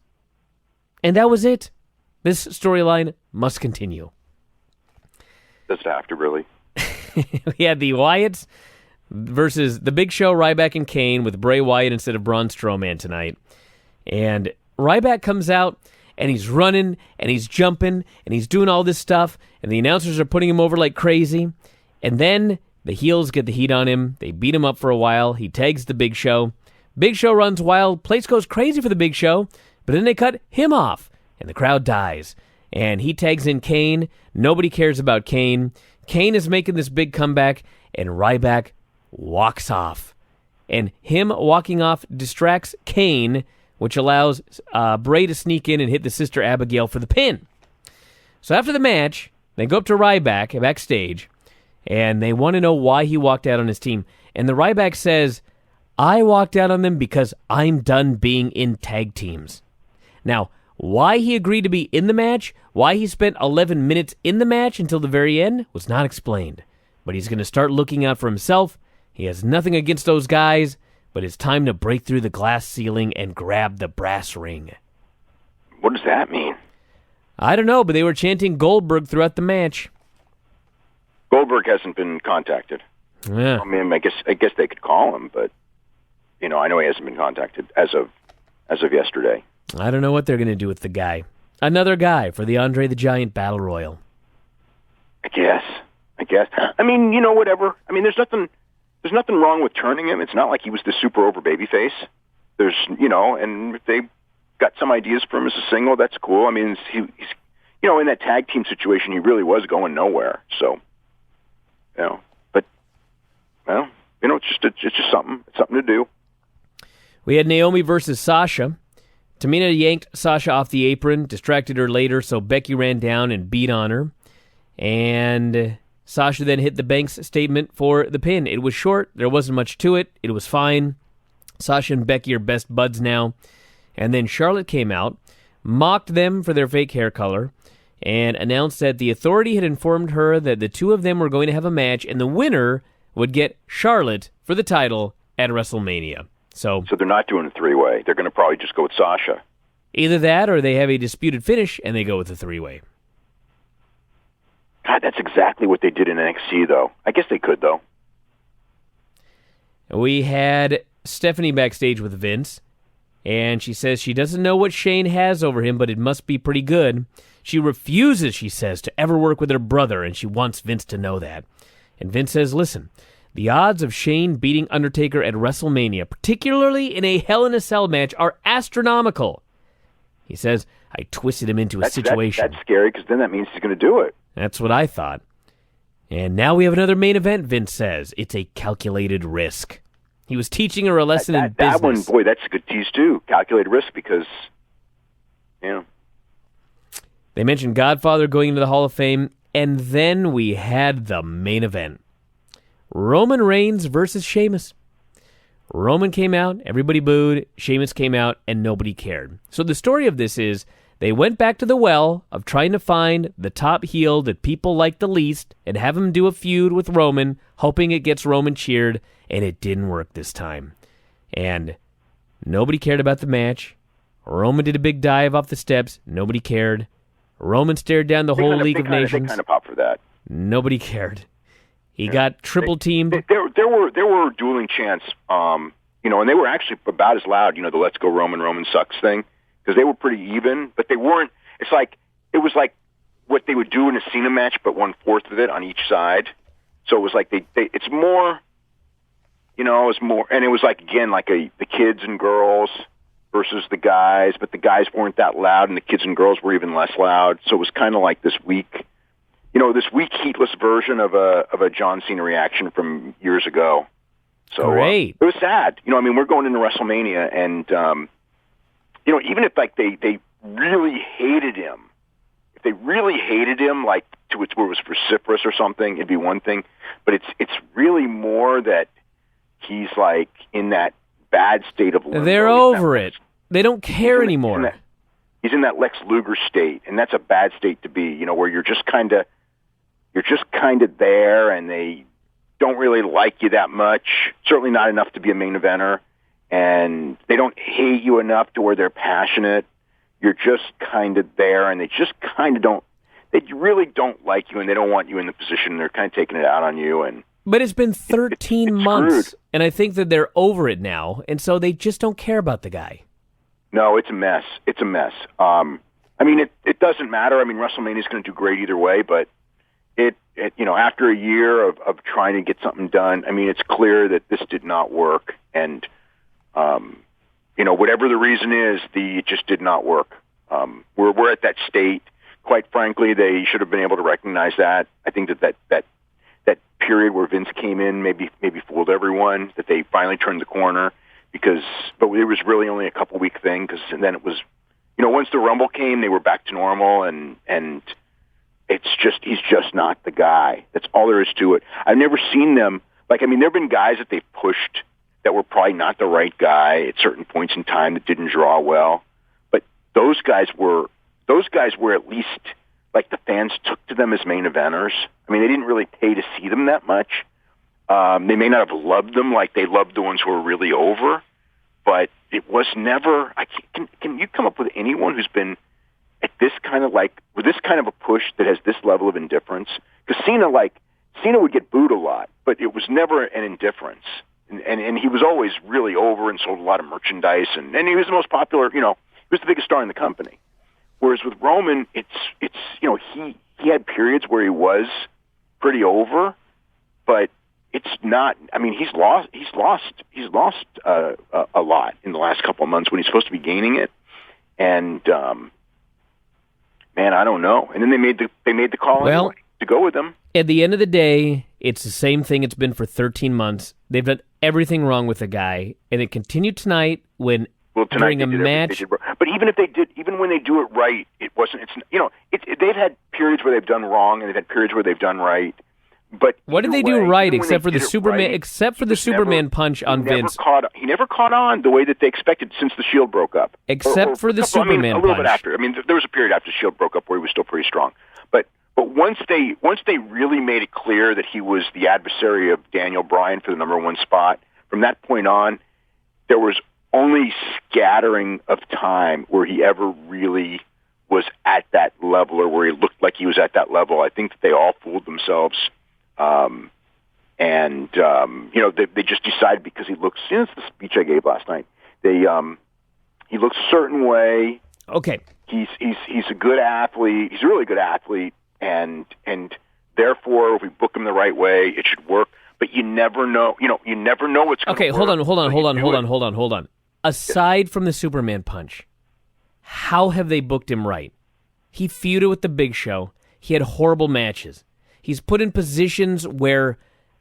And that was it. This storyline must continue. Does it have to, really? We had the Wyatts versus the Big Show, Ryback, and Kane with Bray Wyatt instead of Braun Strowman tonight. And Ryback comes out, and he's running, and he's jumping, and he's doing all this stuff, and the announcers are putting him over like crazy. And then the heels get the heat on him. They beat him up for a while. He tags the Big Show. Big Show runs wild. Place goes crazy for the Big Show, but then they cut him off, and the crowd dies. And he tags in Kane. Nobody cares about Kane. Kane is making this big comeback, and Ryback walks off. And him walking off distracts Kane, which allows Bray to sneak in and hit the Sister Abigail for the pin. So after the match, they go up to Ryback backstage, and they want to know why he walked out on his team. And the Ryback says, I walked out on them because I'm done being in tag teams. Now, why he agreed to be in the match, why he spent 11 minutes in the match until the very end, was not explained. But he's going to start looking out for himself. He has nothing against those guys, but it's time to break through the glass ceiling and grab the brass ring. What does that mean? I don't know, but they were chanting Goldberg throughout the match. Goldberg hasn't been contacted. Yeah. I mean, I guess they could call him, but I know he hasn't been contacted as of yesterday. I don't know what they're going to do with the guy. Another guy for the Andre the Giant Battle Royal. I guess. I mean, whatever. I mean, there's nothing wrong with turning him. It's not like he was the super over babyface. There's, and if they got some ideas for him as a single, that's cool. I mean, he's in that tag team situation, he really was going nowhere. So, but, it's just something to do. We had Naomi versus Sasha. Tamina yanked Sasha off the apron, distracted her later, so Becky ran down and beat on her. And Sasha then hit the Banks statement for the pin. It was short. There wasn't much to it. It was fine. Sasha and Becky are best buds now. And then Charlotte came out, mocked them for their fake hair color, and announced that the Authority had informed her that the two of them were going to have a match, and the winner would get Charlotte for the title at WrestleMania. So they're not doing a three-way. They're going to probably just go with Sasha. Either that or they have a disputed finish and they go with a three-way. God, that's exactly what they did in NXT, though. I guess they could, though. We had Stephanie backstage with Vince. And she says she doesn't know what Shane has over him, but it must be pretty good. She refuses, she says, to ever work with her brother, and she wants Vince to know that. And Vince says, listen, the odds of Shane beating Undertaker at WrestleMania, particularly in a Hell in a Cell match, are astronomical. He says, I twisted him into a situation. That's scary, because then that means he's going to do it. That's what I thought. And now we have another main event, Vince says. It's a calculated risk. He was teaching her a lesson in business. That one, boy, that's a good tease, too. Calculated risk, because, They mentioned Godfather going into the Hall of Fame, and then we had the main event. Roman Reigns versus Sheamus. Roman came out, everybody booed. Sheamus came out, and nobody cared. So the story of this is they went back to the well of trying to find the top heel that people like the least and have him do a feud with Roman, hoping it gets Roman cheered, and it didn't work this time. And nobody cared about the match. Roman did a big dive off the steps. Nobody cared. Roman stared down the whole League of Nations. They kind of popped for that. Nobody cared. He got triple teamed. There were dueling chants, and they were actually about as loud, the "Let's Go Roman, Roman sucks" thing, because they were pretty even, but they weren't. It was like what they would do in a Cena match, but 1/4 of it on each side. So it was like it's more, it's more, and it was like again like the kids and girls versus the guys, but the guys weren't that loud, and the kids and girls were even less loud. So it was kind of like this weak heatless version of a John Cena reaction from years ago. So Great. It was sad. We're going into WrestleMania, and even if they really hated him, like to where it was vociferous or something, it'd be one thing. But it's really more that he's like in that bad state of limbo. They're over it. They don't care anymore. He's in that Lex Luger state, and that's a bad state to be. Where you're just kind of there, and they don't really like you that much. Certainly not enough to be a main eventer, and they don't hate you enough to where they're passionate. You're just kind of there, and they just kind of don't. They really don't like you, and they don't want you in the position. They're kind of taking it out on you, and. But it's been 13 it's months, screwed. And I think that they're over it now, and so they just don't care about the guy. No, it's a mess. It's a mess. It doesn't matter. WrestleMania is going to do great either way, but after a year of trying to get something done, it's clear that this did not work, and whatever the reason is, it just did not work. We're at that state. Quite frankly, they should have been able to recognize that. I think that period where Vince came in maybe fooled everyone, that they finally turned the corner, but it was really only a couple-week thing, because then it was, once the Rumble came, they were back to normal, and he's just not the guy. That's all there is to it. I've never seen them, there have been guys that they've pushed that were probably not the right guy at certain points in time that didn't draw well, but those guys were at least, the fans took to them as main eventers. They didn't really pay to see them that much. They may not have loved them like they loved the ones who were really over, but it was never. Can you come up with anyone who's been at this kind of with this kind of a push that has this level of indifference? Because Cena would get booed a lot, but it was never an indifference, and he was always really over and sold a lot of merchandise, and he was the most popular. He was the biggest star in the company. Whereas with Roman, it's he had periods where he was pretty over, but it's not. He's lost a lot in the last couple of months when he's supposed to be gaining it, and man, I don't know. And then they made the call anyway to go with him. At the end of the day, it's the same thing it's been for 13 months. They've done everything wrong with the guy, and it continued tonight when. During a match, but even when they do it right, it wasn't. They've had periods where they've done wrong, and they've had periods where they've done right. But what did they do right, except for the Superman? Except for the Superman punch on Vince, he never caught on the way that they expected since the Shield broke up. Except for the Superman punch, a little bit after. There was a period after the Shield broke up where he was still pretty strong. But once they really made it clear that he was the adversary of Daniel Bryan for the #1 spot, from that point on, there was only scattering of time where he ever really was at that level, or where he looked like he was at that level. I think that they all fooled themselves. They just decided because he looks, it's the speech I gave last night, they He looks a certain way. Okay. He's a good athlete. He's a really good athlete, and therefore, if we book him the right way, it should work. But you never know. You never know what's going to work. Okay, hold on. Aside from the Superman punch, how have they booked him right? He feuded with the Big Show. He had horrible matches. He's put in positions where,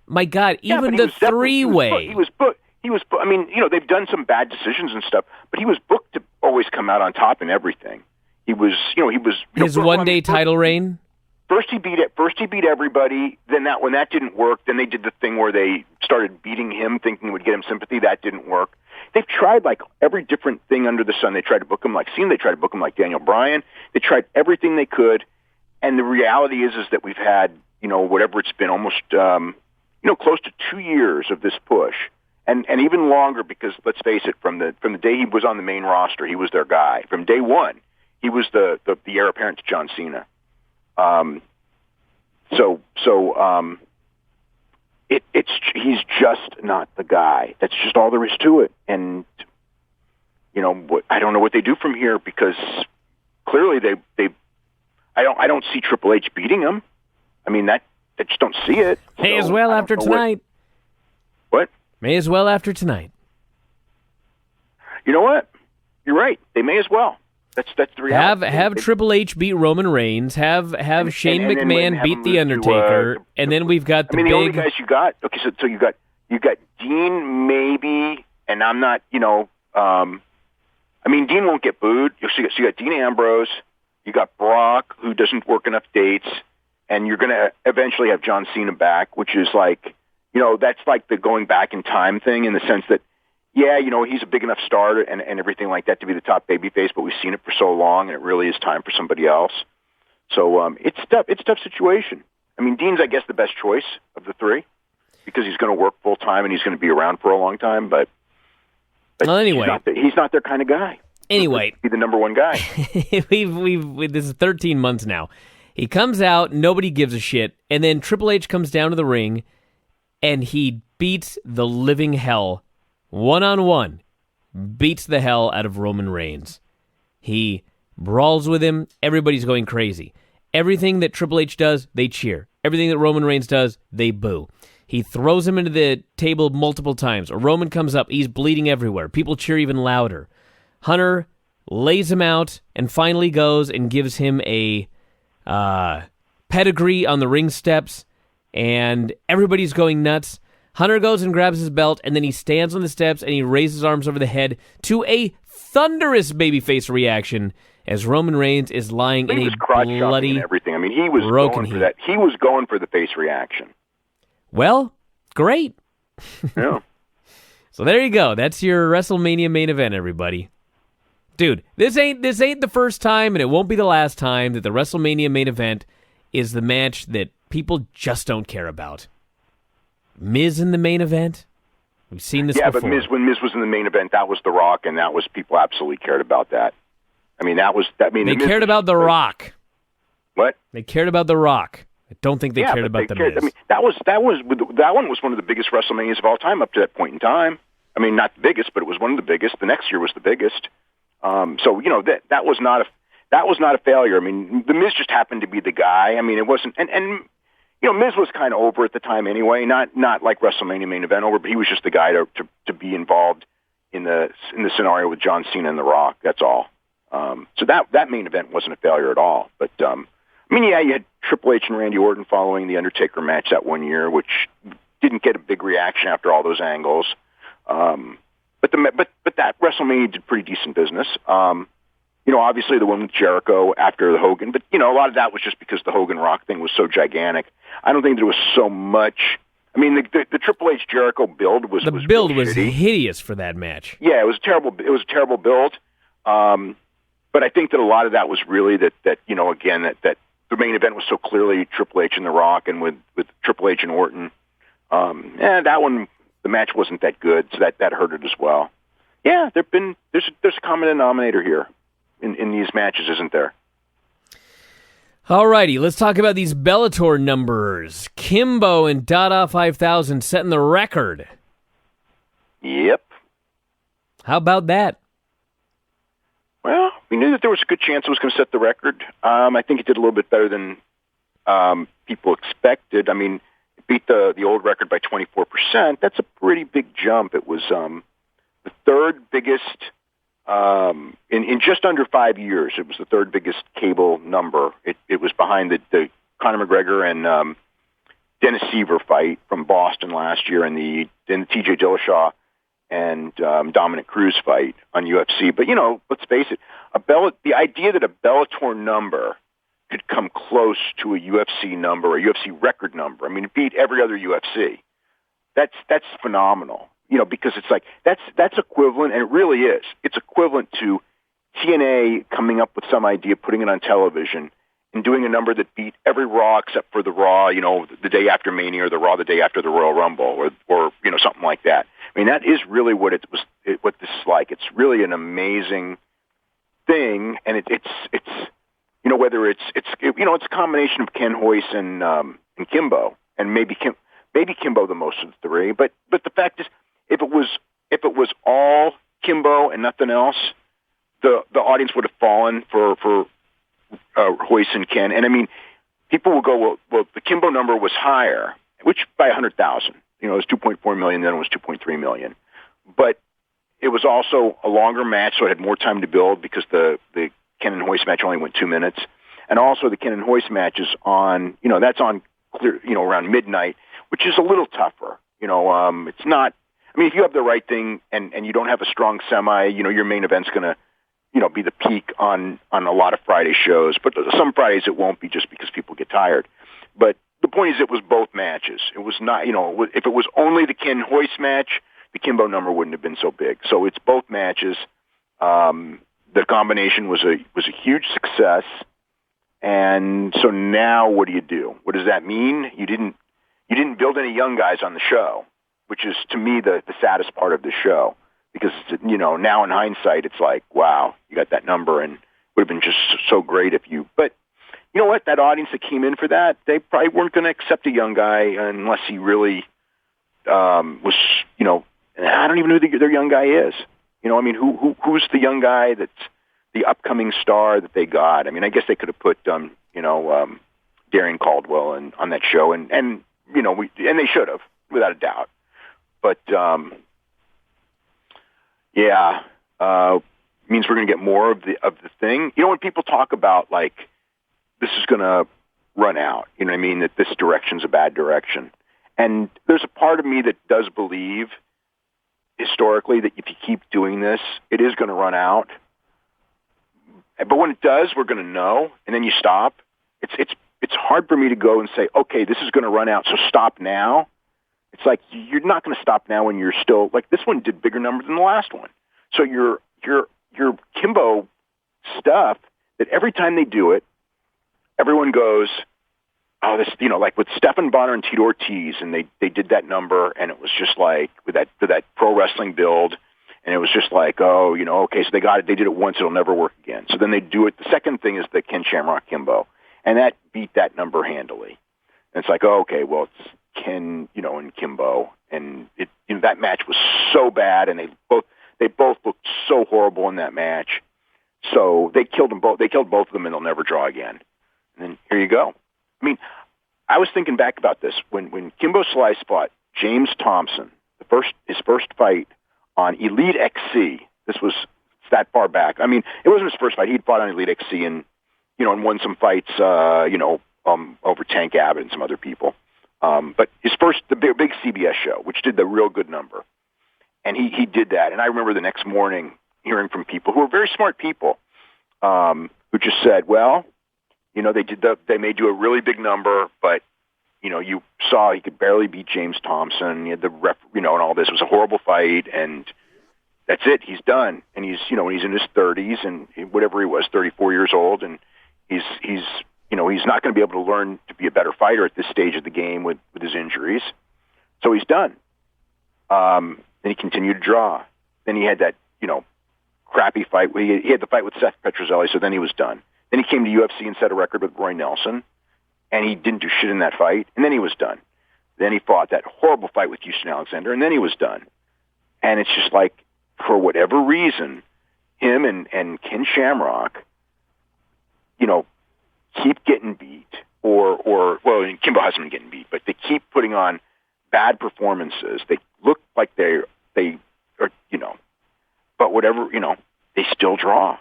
my God, even the three-way. He was booked. I mean, they've done some bad decisions and stuff, but he was booked to always come out on top in everything. He was. His one-day title reign. First he beat everybody. Then when that didn't work, then they did the thing where they started beating him, thinking it would get him sympathy. That didn't work. They've tried like every different thing under the sun. They tried to book him like Cena. They tried to book him like Daniel Bryan. They tried everything they could, and the reality is that we've had whatever it's been, almost close to 2 years of this push, and even longer because let's face it, from the day he was on the main roster, he was their guy. From day one, he was the heir apparent to John Cena. He's just not the guy. That's just all there is to it. And I don't know what they do from here because clearly I don't see Triple H beating him. I mean I just don't see it. May as well after tonight. What? May as well after tonight. You know what? You're right. They may as well. That's the reality. Have Triple H beat Roman Reigns. Have Shane McMahon beat The Undertaker, and then we've got the only guys you got. Okay, so you got Dean maybe, and I'm not. Dean won't get booed. So you got Dean Ambrose. You got Brock, who doesn't work enough dates, and you're going to eventually have John Cena back, which is like, that's like the going back in time thing in the sense that. Yeah, he's a big enough star and everything like that to be the top babyface, but we've seen it for so long, and it really is time for somebody else. So it's tough. It's a tough situation. I mean, Dean's, I guess, the best choice of the three because he's going to work full time and he's going to be around for a long time. But well, anyway, he's not their kind of guy. Anyway, he's the number one guy. we've this is 13 months now. He comes out, nobody gives a shit, and then Triple H comes down to the ring, and he beats the living hell. One-on-one, beats the hell out of Roman Reigns. He brawls with him. Everybody's going crazy. Everything that Triple H does, they cheer. Everything that Roman Reigns does, they boo. He throws him into the table multiple times. Roman comes up. He's bleeding everywhere. People cheer even louder. Hunter lays him out and finally goes and gives him a pedigree on the ring steps, and everybody's going nuts. Hunter goes and grabs his belt, and then he stands on the steps, and he raises his arms over the head to a thunderous babyface reaction as Roman Reigns is lying in a bloody and everything. I mean, he was broken going for that. He was going for the face reaction. Well, great. Yeah. So there you go. That's your WrestleMania main event, everybody. Dude, this ain't the first time, and it won't be the last time that the WrestleMania main event is the match that people just don't care about. Miz in the main event? We've seen this before. Yeah, but when Miz was in the main event, that was The Rock, and that was people absolutely cared about that. I mean, they cared about The Rock. What? They cared about The Rock. I don't think they cared about the Miz. I mean, that one was one of the biggest WrestleManias of all time up to that point in time. I mean, not the biggest, but it was one of the biggest. The next year was the biggest. So that was not a failure. I mean, the Miz just happened to be the guy. I mean, it wasn't and. Miz was kind of over at the time anyway, not like WrestleMania main event over, but he was just the guy to be involved in the scenario with John Cena and The Rock. That's all. So that main event wasn't a failure at all. But you had Triple H and Randy Orton following the Undertaker match that one year, which didn't get a big reaction after all those angles. But that WrestleMania did pretty decent business. Obviously the one with Jericho after the Hogan, but a lot of that was just because the Hogan Rock thing was so gigantic. I don't think there was so much. I mean, the Triple H Jericho build was hideous for that match. Yeah, it was terrible. It was a terrible build. But I think that a lot of that was really that the main event was so clearly Triple H and The Rock, and with Triple H and Orton. That one, the match wasn't that good, so that hurt it as well. Yeah, there's a common denominator here in these matches, isn't there? Alrighty, let's talk about these Bellator numbers. Kimbo and Dada 5000 setting the record. Yep. How about that? Well, we knew that there was a good chance it was going to set the record. I think it did a little bit better than people expected. I mean, it beat the old record by 24%. That's a pretty big jump. It was the third biggest in just under 5 years. It was the third biggest cable number. It was behind the Conor McGregor and Dennis Seaver fight from Boston last year, and the T.J. Dillashaw and Dominic Cruz fight on UFC. But, let's face it, the idea that a Bellator number could come close to a UFC number, a UFC record number, I mean, it beat every other UFC. That's phenomenal, because it's like, that's equivalent, and it really is. It's equivalent to TNA coming up with some idea, putting it on television, and doing a number that beat every Raw except for the Raw, the day after Mania, or the Raw the day after the Royal Rumble, or something like that. I mean, that is really what what this is like. It's really an amazing thing, and it's whether it's a combination of Ken Hoyce and Kimbo, and maybe Kimbo the most of the three. But the fact is, if it was all Kimbo and nothing else, the audience would have fallen for Hoyce and Ken. And I mean, people will go, well, the Kimbo number was higher, which by 100,000. It was 2.4 million, then it was 2.3 million. But it was also a longer match, so it had more time to build because the Ken and Hoyce match only went 2 minutes. And also the Ken and Hoyce match is on, that's on clear, around midnight, which is a little tougher. It's not, I mean, if you have the right thing and you don't have a strong semi, your main event's going to, be the peak on a lot of Friday shows. But some Fridays it won't be just because people get tired. But the point is, it was both matches. It was not, if it was only the Ken Hoyce match, the Kimbo number wouldn't have been so big. So it's both matches. The combination was a huge success. And so now what do you do? What does that mean? You didn't build any young guys on the show, which is to me the saddest part of the show, because now in hindsight it's like, wow, you got that number, and it would have been just so great if you. But you know what? That audience that came in for that, they probably weren't going to accept a young guy unless he really was. I don't even know who their young guy is. I mean, who's the young guy that's the upcoming star that they got? I mean, I guess they could have put Darian Caldwell on that show, and they should have, without a doubt. But means we're going to get more of the thing. When people talk about like this is going to run out, I mean, that this direction's a bad direction, and there's a part of me that does believe historically that if you keep doing this, it is going to run out. But when it does, we're going to know, and then you stop. It's hard for me to go and say, okay, this is going to run out, so stop now. It's like you're not going to stop now when you're still like this one did bigger numbers than the last one. So your Kimbo stuff that every time they do it, everyone goes, oh, this, like with Stephan Bonner and Tito Ortiz, and they did that number, and it was just like with that pro wrestling build, and it was just like, oh, okay, so they got it, they did it once, it'll never work again. So then they do it. The second thing is the Ken Shamrock Kimbo, and that beat that number handily. And it's like, oh, okay, well, it's Ken, and Kimbo, and it, that match was so bad, and they both looked so horrible in that match. So they killed them both. They killed both of them, and they'll never draw again. And then here you go. I mean, I was thinking back about this when Kimbo Slice fought James Thompson, his first fight on Elite XC. This was that far back. I mean, it wasn't his first fight. He'd fought on Elite XC and and won some fights, over Tank Abbott and some other people. But his first, the big CBS show, which did the real good number, and he did that. And I remember the next morning hearing from people who were very smart people, who just said, well, they may do a really big number, but, you saw he could barely beat James Thompson. He had the ref, and all this. It was a horrible fight, and that's it. He's done. And he's in his 30s, and whatever he was, 34 years old, and he's not going to be able to learn to be a better fighter at this stage of the game with his injuries. So he's done. Then he continued to draw. Then he had that, crappy fight. He had the fight with Seth Petrozelli, so then he was done. Then he came to UFC and set a record with Roy Nelson, and he didn't do shit in that fight, and then he was done. Then he fought that horrible fight with Houston Alexander, and then he was done. And it's just like, for whatever reason, him and Ken Shamrock, keep getting beat, or Kimbo hasn't been getting beat, but they keep putting on bad performances. They look like they are, but whatever, they still draw.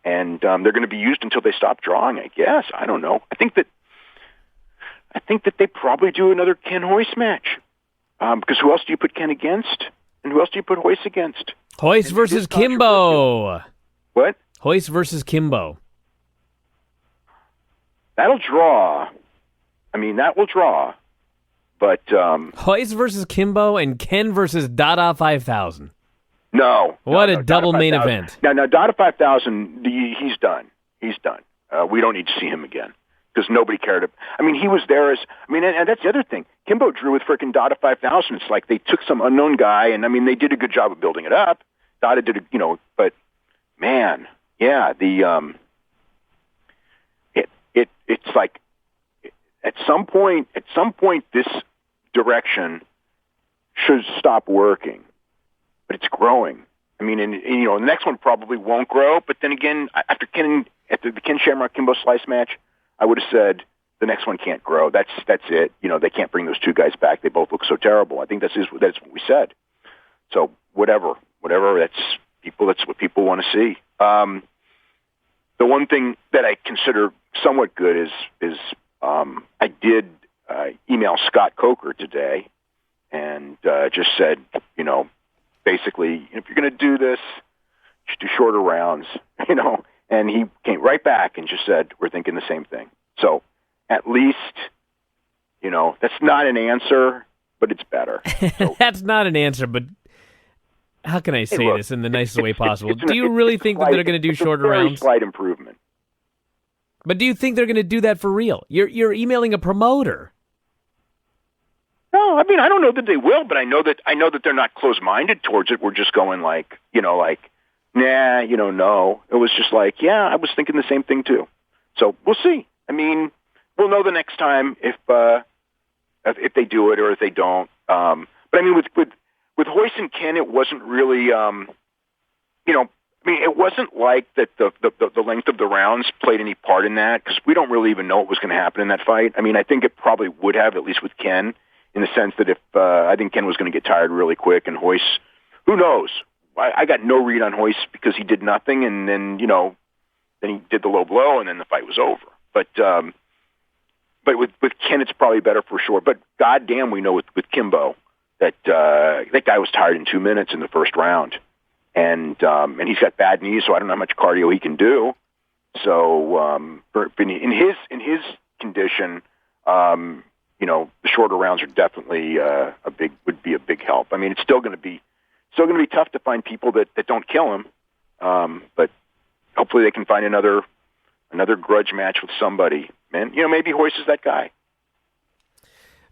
And they're going to be used until they stop drawing, I guess. I don't know. I think that they probably do another Ken Hoyce match. Because who else do you put Ken against? And who else do you put Hoyce against? Hoyce versus Kimbo. What? Hoyce versus Kimbo. That'll draw. I mean, that will draw. But Hoyce versus Kimbo and Ken versus Dada 5000. No. What a double main event. Now, Dada 5000, he's done. He's done. We don't need to see him again because nobody cared. I mean, he was there and that's the other thing. Kimbo drew with frickin' Dada 5000. It's like they took some unknown guy, and, I mean, they did a good job of building it up. Dada did, but, man, yeah, it's like at some point, this direction should stop working. But it's growing. I mean, and the next one probably won't grow. But then again, after the Ken Shamrock Kimbo Slice match, I would have said the next one can't grow. That's it. They can't bring those two guys back. They both look so terrible. I think that's what we said. So whatever. That's what people want to see. The one thing that I consider somewhat good is I did email Scott Coker today and just said, basically, if you're going to do this, just do shorter rounds, and he came right back and just said, we're thinking the same thing. So at least, that's not an answer, but it's better. So, that's not an answer, but how can I say this in the nicest way possible? Do you really think that they're going to do shorter rounds? Slight improvement. But do you think they're going to do that for real? You're emailing a promoter. No, I mean, I don't know that they will, but I know that they're not closed-minded towards it. We're just going nah, no. It was just like, yeah, I was thinking the same thing too. So we'll see. I mean, we'll know the next time if they do it or if they don't. But I mean, with Hoyce and Ken, it wasn't really, it wasn't like that the length of the rounds played any part in that because we don't really even know what was going to happen in that fight. I mean, I think it probably would have, at least with Ken, in the sense that if I think Ken was going to get tired really quick, and Hoyce, who knows? I got no read on Hoyce because he did nothing, and then then he did the low blow, and then the fight was over. But with Ken, it's probably better for sure. But goddamn, we know with Kimbo that that guy was tired in 2 minutes in the first round, and he's got bad knees, so I don't know how much cardio he can do. So in his condition. The shorter rounds are definitely would be a big help. I mean, it's still going to be tough to find people that don't kill him, but hopefully they can find another grudge match with somebody. And maybe Hoyce is that guy.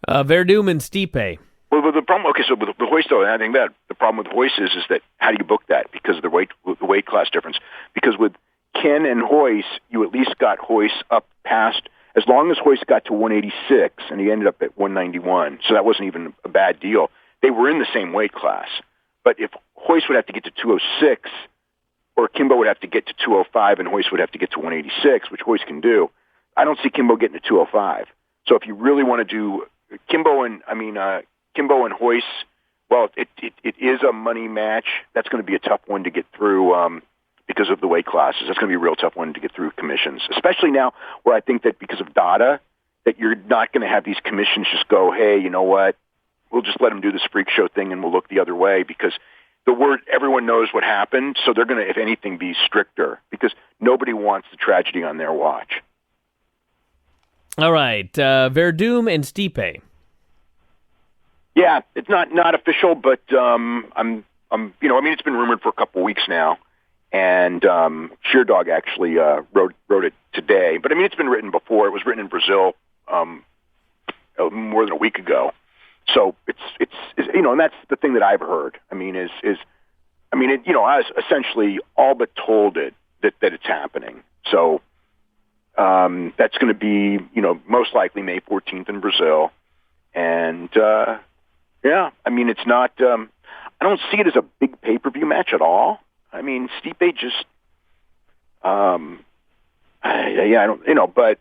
Verdum and Stipe. Well, the problem. Okay, so with Hoyce, though, I think that the problem with Hoyce is that how do you book that because of the weight class difference? Because with Ken and Hoyce, you at least got Hoyce up past. As long as Hoyce got to 186, and he ended up at 191, so that wasn't even a bad deal. They were in the same weight class. But if Hoyce would have to get to 206, or Kimbo would have to get to 205, and Hoyce would have to get to 186, which Hoyce can do, I don't see Kimbo getting to 205. So if you really want to do Kimbo and Hoyce, well, it is a money match. That's going to be a tough one to get through. Because of the weight classes. That's going to be a real tough one to get through commissions, especially now where I think that because of Dada, that you're not going to have these commissions just go, hey, you know what, we'll just let them do this freak show thing and we'll look the other way because everyone knows what happened, so they're going to, if anything, be stricter because nobody wants the tragedy on their watch. All right, Verdum and Stipe. Yeah, it's not official, but it's been rumored for a couple weeks now. And Sheerdog actually wrote it today. But, I mean, it's been written before. It was written in Brazil more than a week ago. So it's and that's the thing that I've heard. I mean, I was essentially all but told it that it's happening. So that's going to be, most likely May 14th in Brazil. And, I mean, it's not I don't see it as a big pay-per-view match at all. I mean, Stipe just, I don't, but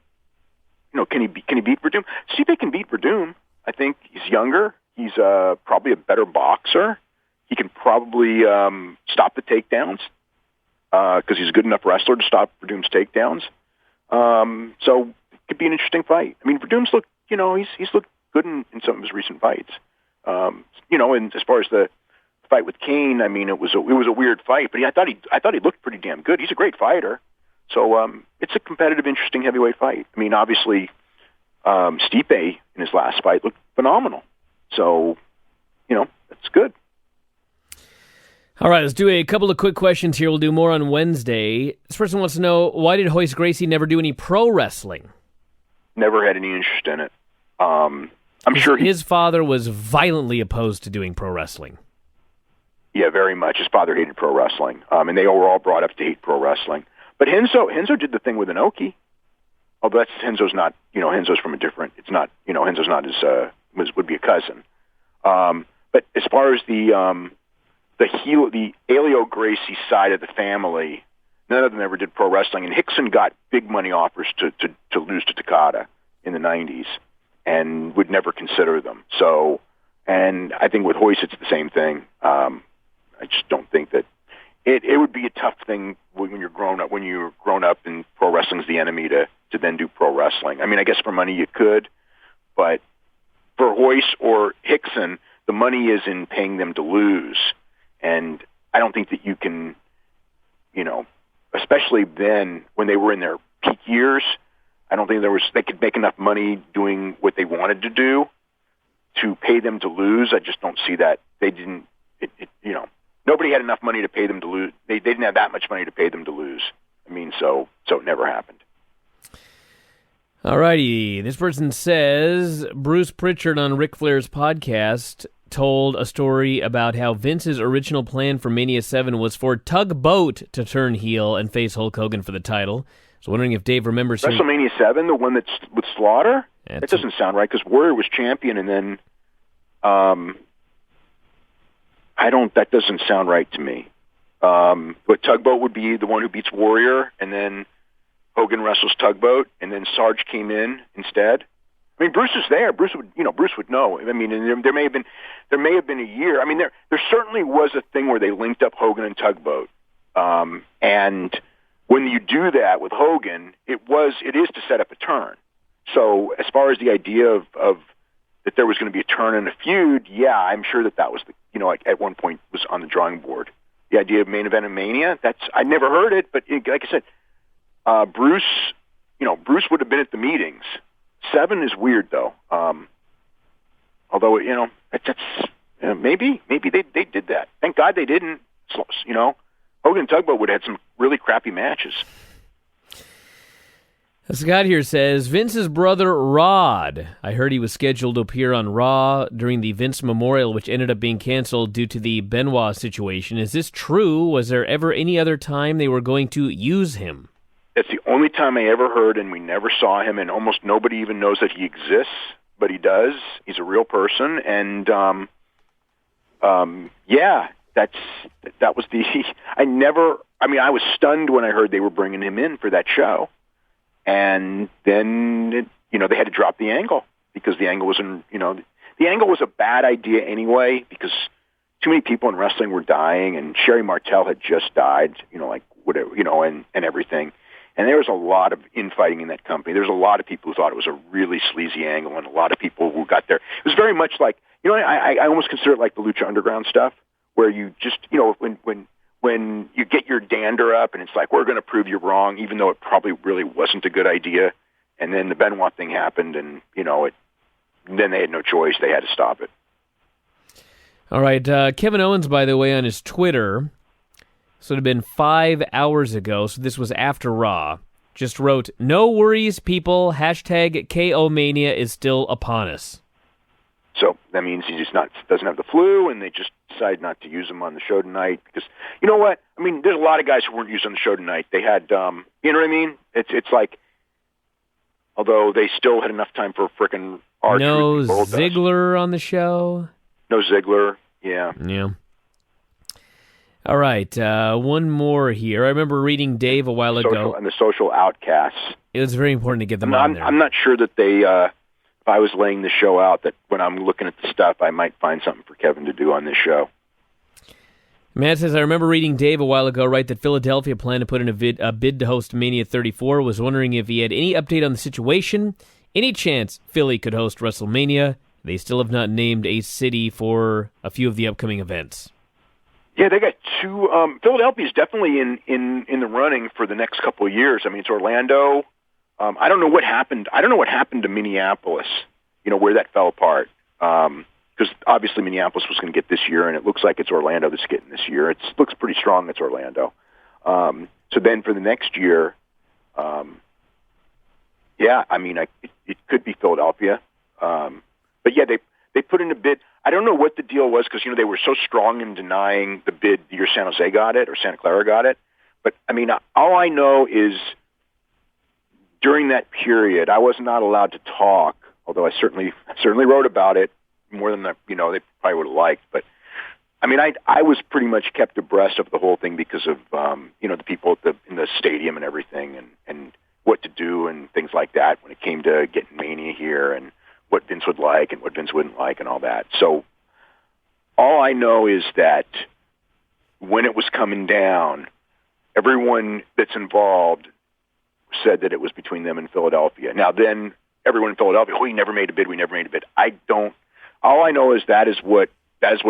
can he beat Verdum? Stipe can beat Verdum. I think he's younger. He's probably a better boxer. He can probably stop the takedowns because he's a good enough wrestler to stop Verdum's takedowns. So it could be an interesting fight. I mean, Verdum's looked, he's looked good in some of his recent fights. And as far as the fight with Kane, I mean, it was a weird fight, but I thought he looked pretty damn good. He's a great fighter. So it's a competitive, interesting heavyweight fight. I mean, obviously, Stipe in his last fight looked phenomenal. So, that's good. All right, let's do a couple of quick questions here. We'll do more on Wednesday. This person wants to know, why did Hoist Gracie never do any pro wrestling? Never had any interest in it. I'm sure his father was violently opposed to doing pro wrestling. Yeah, very much. His father hated pro wrestling, and they were all brought up to hate pro wrestling. But Henzo did the thing with Inoki. Although Henzo's not, Henzo's from a different. It's not, Henzo's not his would be a cousin. But as far as the Helio Gracie side of the family, none of them ever did pro wrestling. And Hickson got big money offers to lose to Takada in the 90s and would never consider them. So, and I think with Hoist, it's the same thing. I just don't think that it would be a tough thing when you're grown up and pro wrestling's the enemy to then do pro wrestling. I mean, I guess for money you could, but for Hoist or Hickson, the money is in paying them to lose. And I don't think that you can, especially then when they were in their peak years, I don't think they could make enough money doing what they wanted to do to pay them to lose. I just don't see that. They didn't, nobody had enough money to pay them to lose. They didn't have that much money to pay them to lose. I mean, so it never happened. All righty. This person says, Bruce Pritchard on Ric Flair's podcast told a story about how Vince's original plan for Mania 7 was for Tugboat to turn heel and face Hulk Hogan for the title. So wondering if Dave remembers... WrestleMania 7, the one that's with Slaughter? That doesn't sound right, because Warrior was champion, and then... that doesn't sound right to me. But Tugboat would be the one who beats Warrior, and then Hogan wrestles Tugboat, and then Sarge came in instead. I mean, Bruce is there. Bruce would know. I mean, and there may have been a year. I mean, there certainly was a thing where they linked up Hogan and Tugboat. And when you do that with Hogan, it is to set up a turn. So as far as the idea of that there was going to be a turn in a feud, yeah, I'm sure that was at one point was on the drawing board. The idea of main event of Mania, I never heard it, but like I said, Bruce would have been at the meetings. 7 is weird though. Although maybe they did that. Thank God they didn't. Hogan and Tugboat would have had some really crappy matches. Scott here says, Vince's brother Rod. I heard he was scheduled to appear on Raw during the Vince Memorial, which ended up being canceled due to the Benoit situation. Is this true? Was there ever any other time they were going to use him? That's the only time I ever heard, and we never saw him, and almost nobody even knows that he exists, but he does. He's a real person, and that was I was stunned when I heard they were bringing him in for that show. And then, they had to drop the angle because the angle the angle was a bad idea anyway because too many people in wrestling were dying, and Sherry Martel had just died, and everything. And there was a lot of infighting in that company. There was a lot of people who thought it was a really sleazy angle, and a lot of people who got there. It was very much like, I almost consider it like the Lucha Underground stuff, where you just, when you get your dander up and it's like, we're going to prove you wrong, even though it probably really wasn't a good idea. And then the Benoit thing happened, and, then they had no choice. They had to stop it. All right. Kevin Owens, by the way, on his Twitter, so it had been 5 hours ago, so this was after Raw, just wrote, "No worries, people, #KO Mania is still upon us." So that means he just doesn't have the flu, and they just decided not to use him on the show tonight because, you know what? I mean, there's a lot of guys who weren't used on the show tonight. They had, you know what I mean? It's like, although they still had enough time for frickin' R-Truth. No Ziggler on the show. No Ziggler, yeah. Yeah. All right, one more here. I remember reading Dave a while ago. And the social outcasts. It was very important to get them on there. I'm not sure that they, if I was laying the show out, that when I'm looking at the stuff, I might find something for Kevin to do on this show. Matt says, I remember reading Dave a while ago write that Philadelphia planned to put in a bid to host Mania 34. Was wondering if he had any update on the situation. Any chance Philly could host WrestleMania? They still have not named a city for a few of the upcoming events. Yeah, they got two. Philadelphia's definitely in the running for the next couple of years. I mean, it's Orlando. I don't know what happened. I don't know what happened to Minneapolis. Where that fell apart. Because obviously Minneapolis was going to get this year, and it looks like it's Orlando that's getting this year. It looks pretty strong. It's Orlando. So then for the next year, yeah, I mean, it could be Philadelphia. But yeah, they put in a bid. I don't know what the deal was because they were so strong in denying the bid the year San Jose got it or Santa Clara got it. But I mean, all I know is during that period, I was not allowed to talk. Although I certainly wrote about it more than they probably would have liked. But I mean, I was pretty much kept abreast of the whole thing because of the people in the stadium and everything, and what to do and things like that when it came to getting Mania here and what Vince would like and what Vince wouldn't like and all that. So all I know is that when it was coming down, everyone that's involved said that it was between them and Philadelphia. Now then, everyone in Philadelphia, we never made a bid. All I know is that is what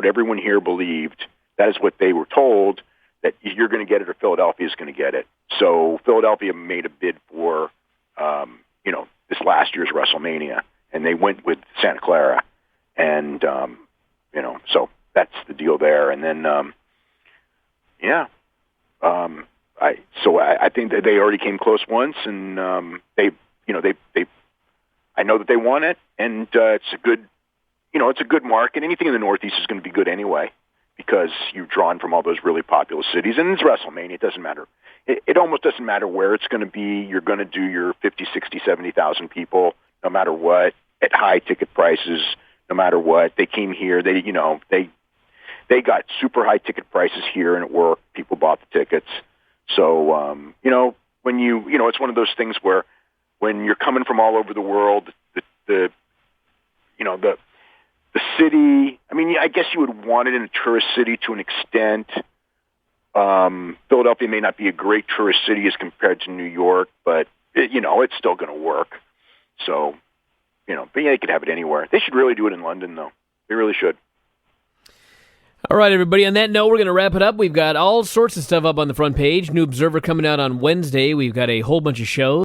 everyone here believed. That is what they were told, that you're going to get it or Philadelphia is going to get it. So Philadelphia made a bid for, this last year's WrestleMania, and they went with Santa Clara. And, so that's the deal there. And then, I think that they already came close once, and I know that they want it, and it's a good market. Anything in the Northeast is going to be good anyway because you've drawn from all those really populous cities, and it's WrestleMania. It doesn't matter. It almost doesn't matter where it's going to be. You're going to do your 50, 60, 70,000 people no matter what at high ticket prices, no matter what. They came here. They got super high ticket prices here, and it worked. People bought the tickets. So, when it's one of those things where when you're coming from all over the world, the city, I mean, I guess you would want it in a tourist city to an extent. Philadelphia may not be a great tourist city as compared to New York, but it's still going to work. So, but yeah, they could have it anywhere. They should really do it in London, though. They really should. All right, everybody. On that note, we're going to wrap it up. We've got all sorts of stuff up on the front page. New Observer coming out on Wednesday. We've got a whole bunch of shows.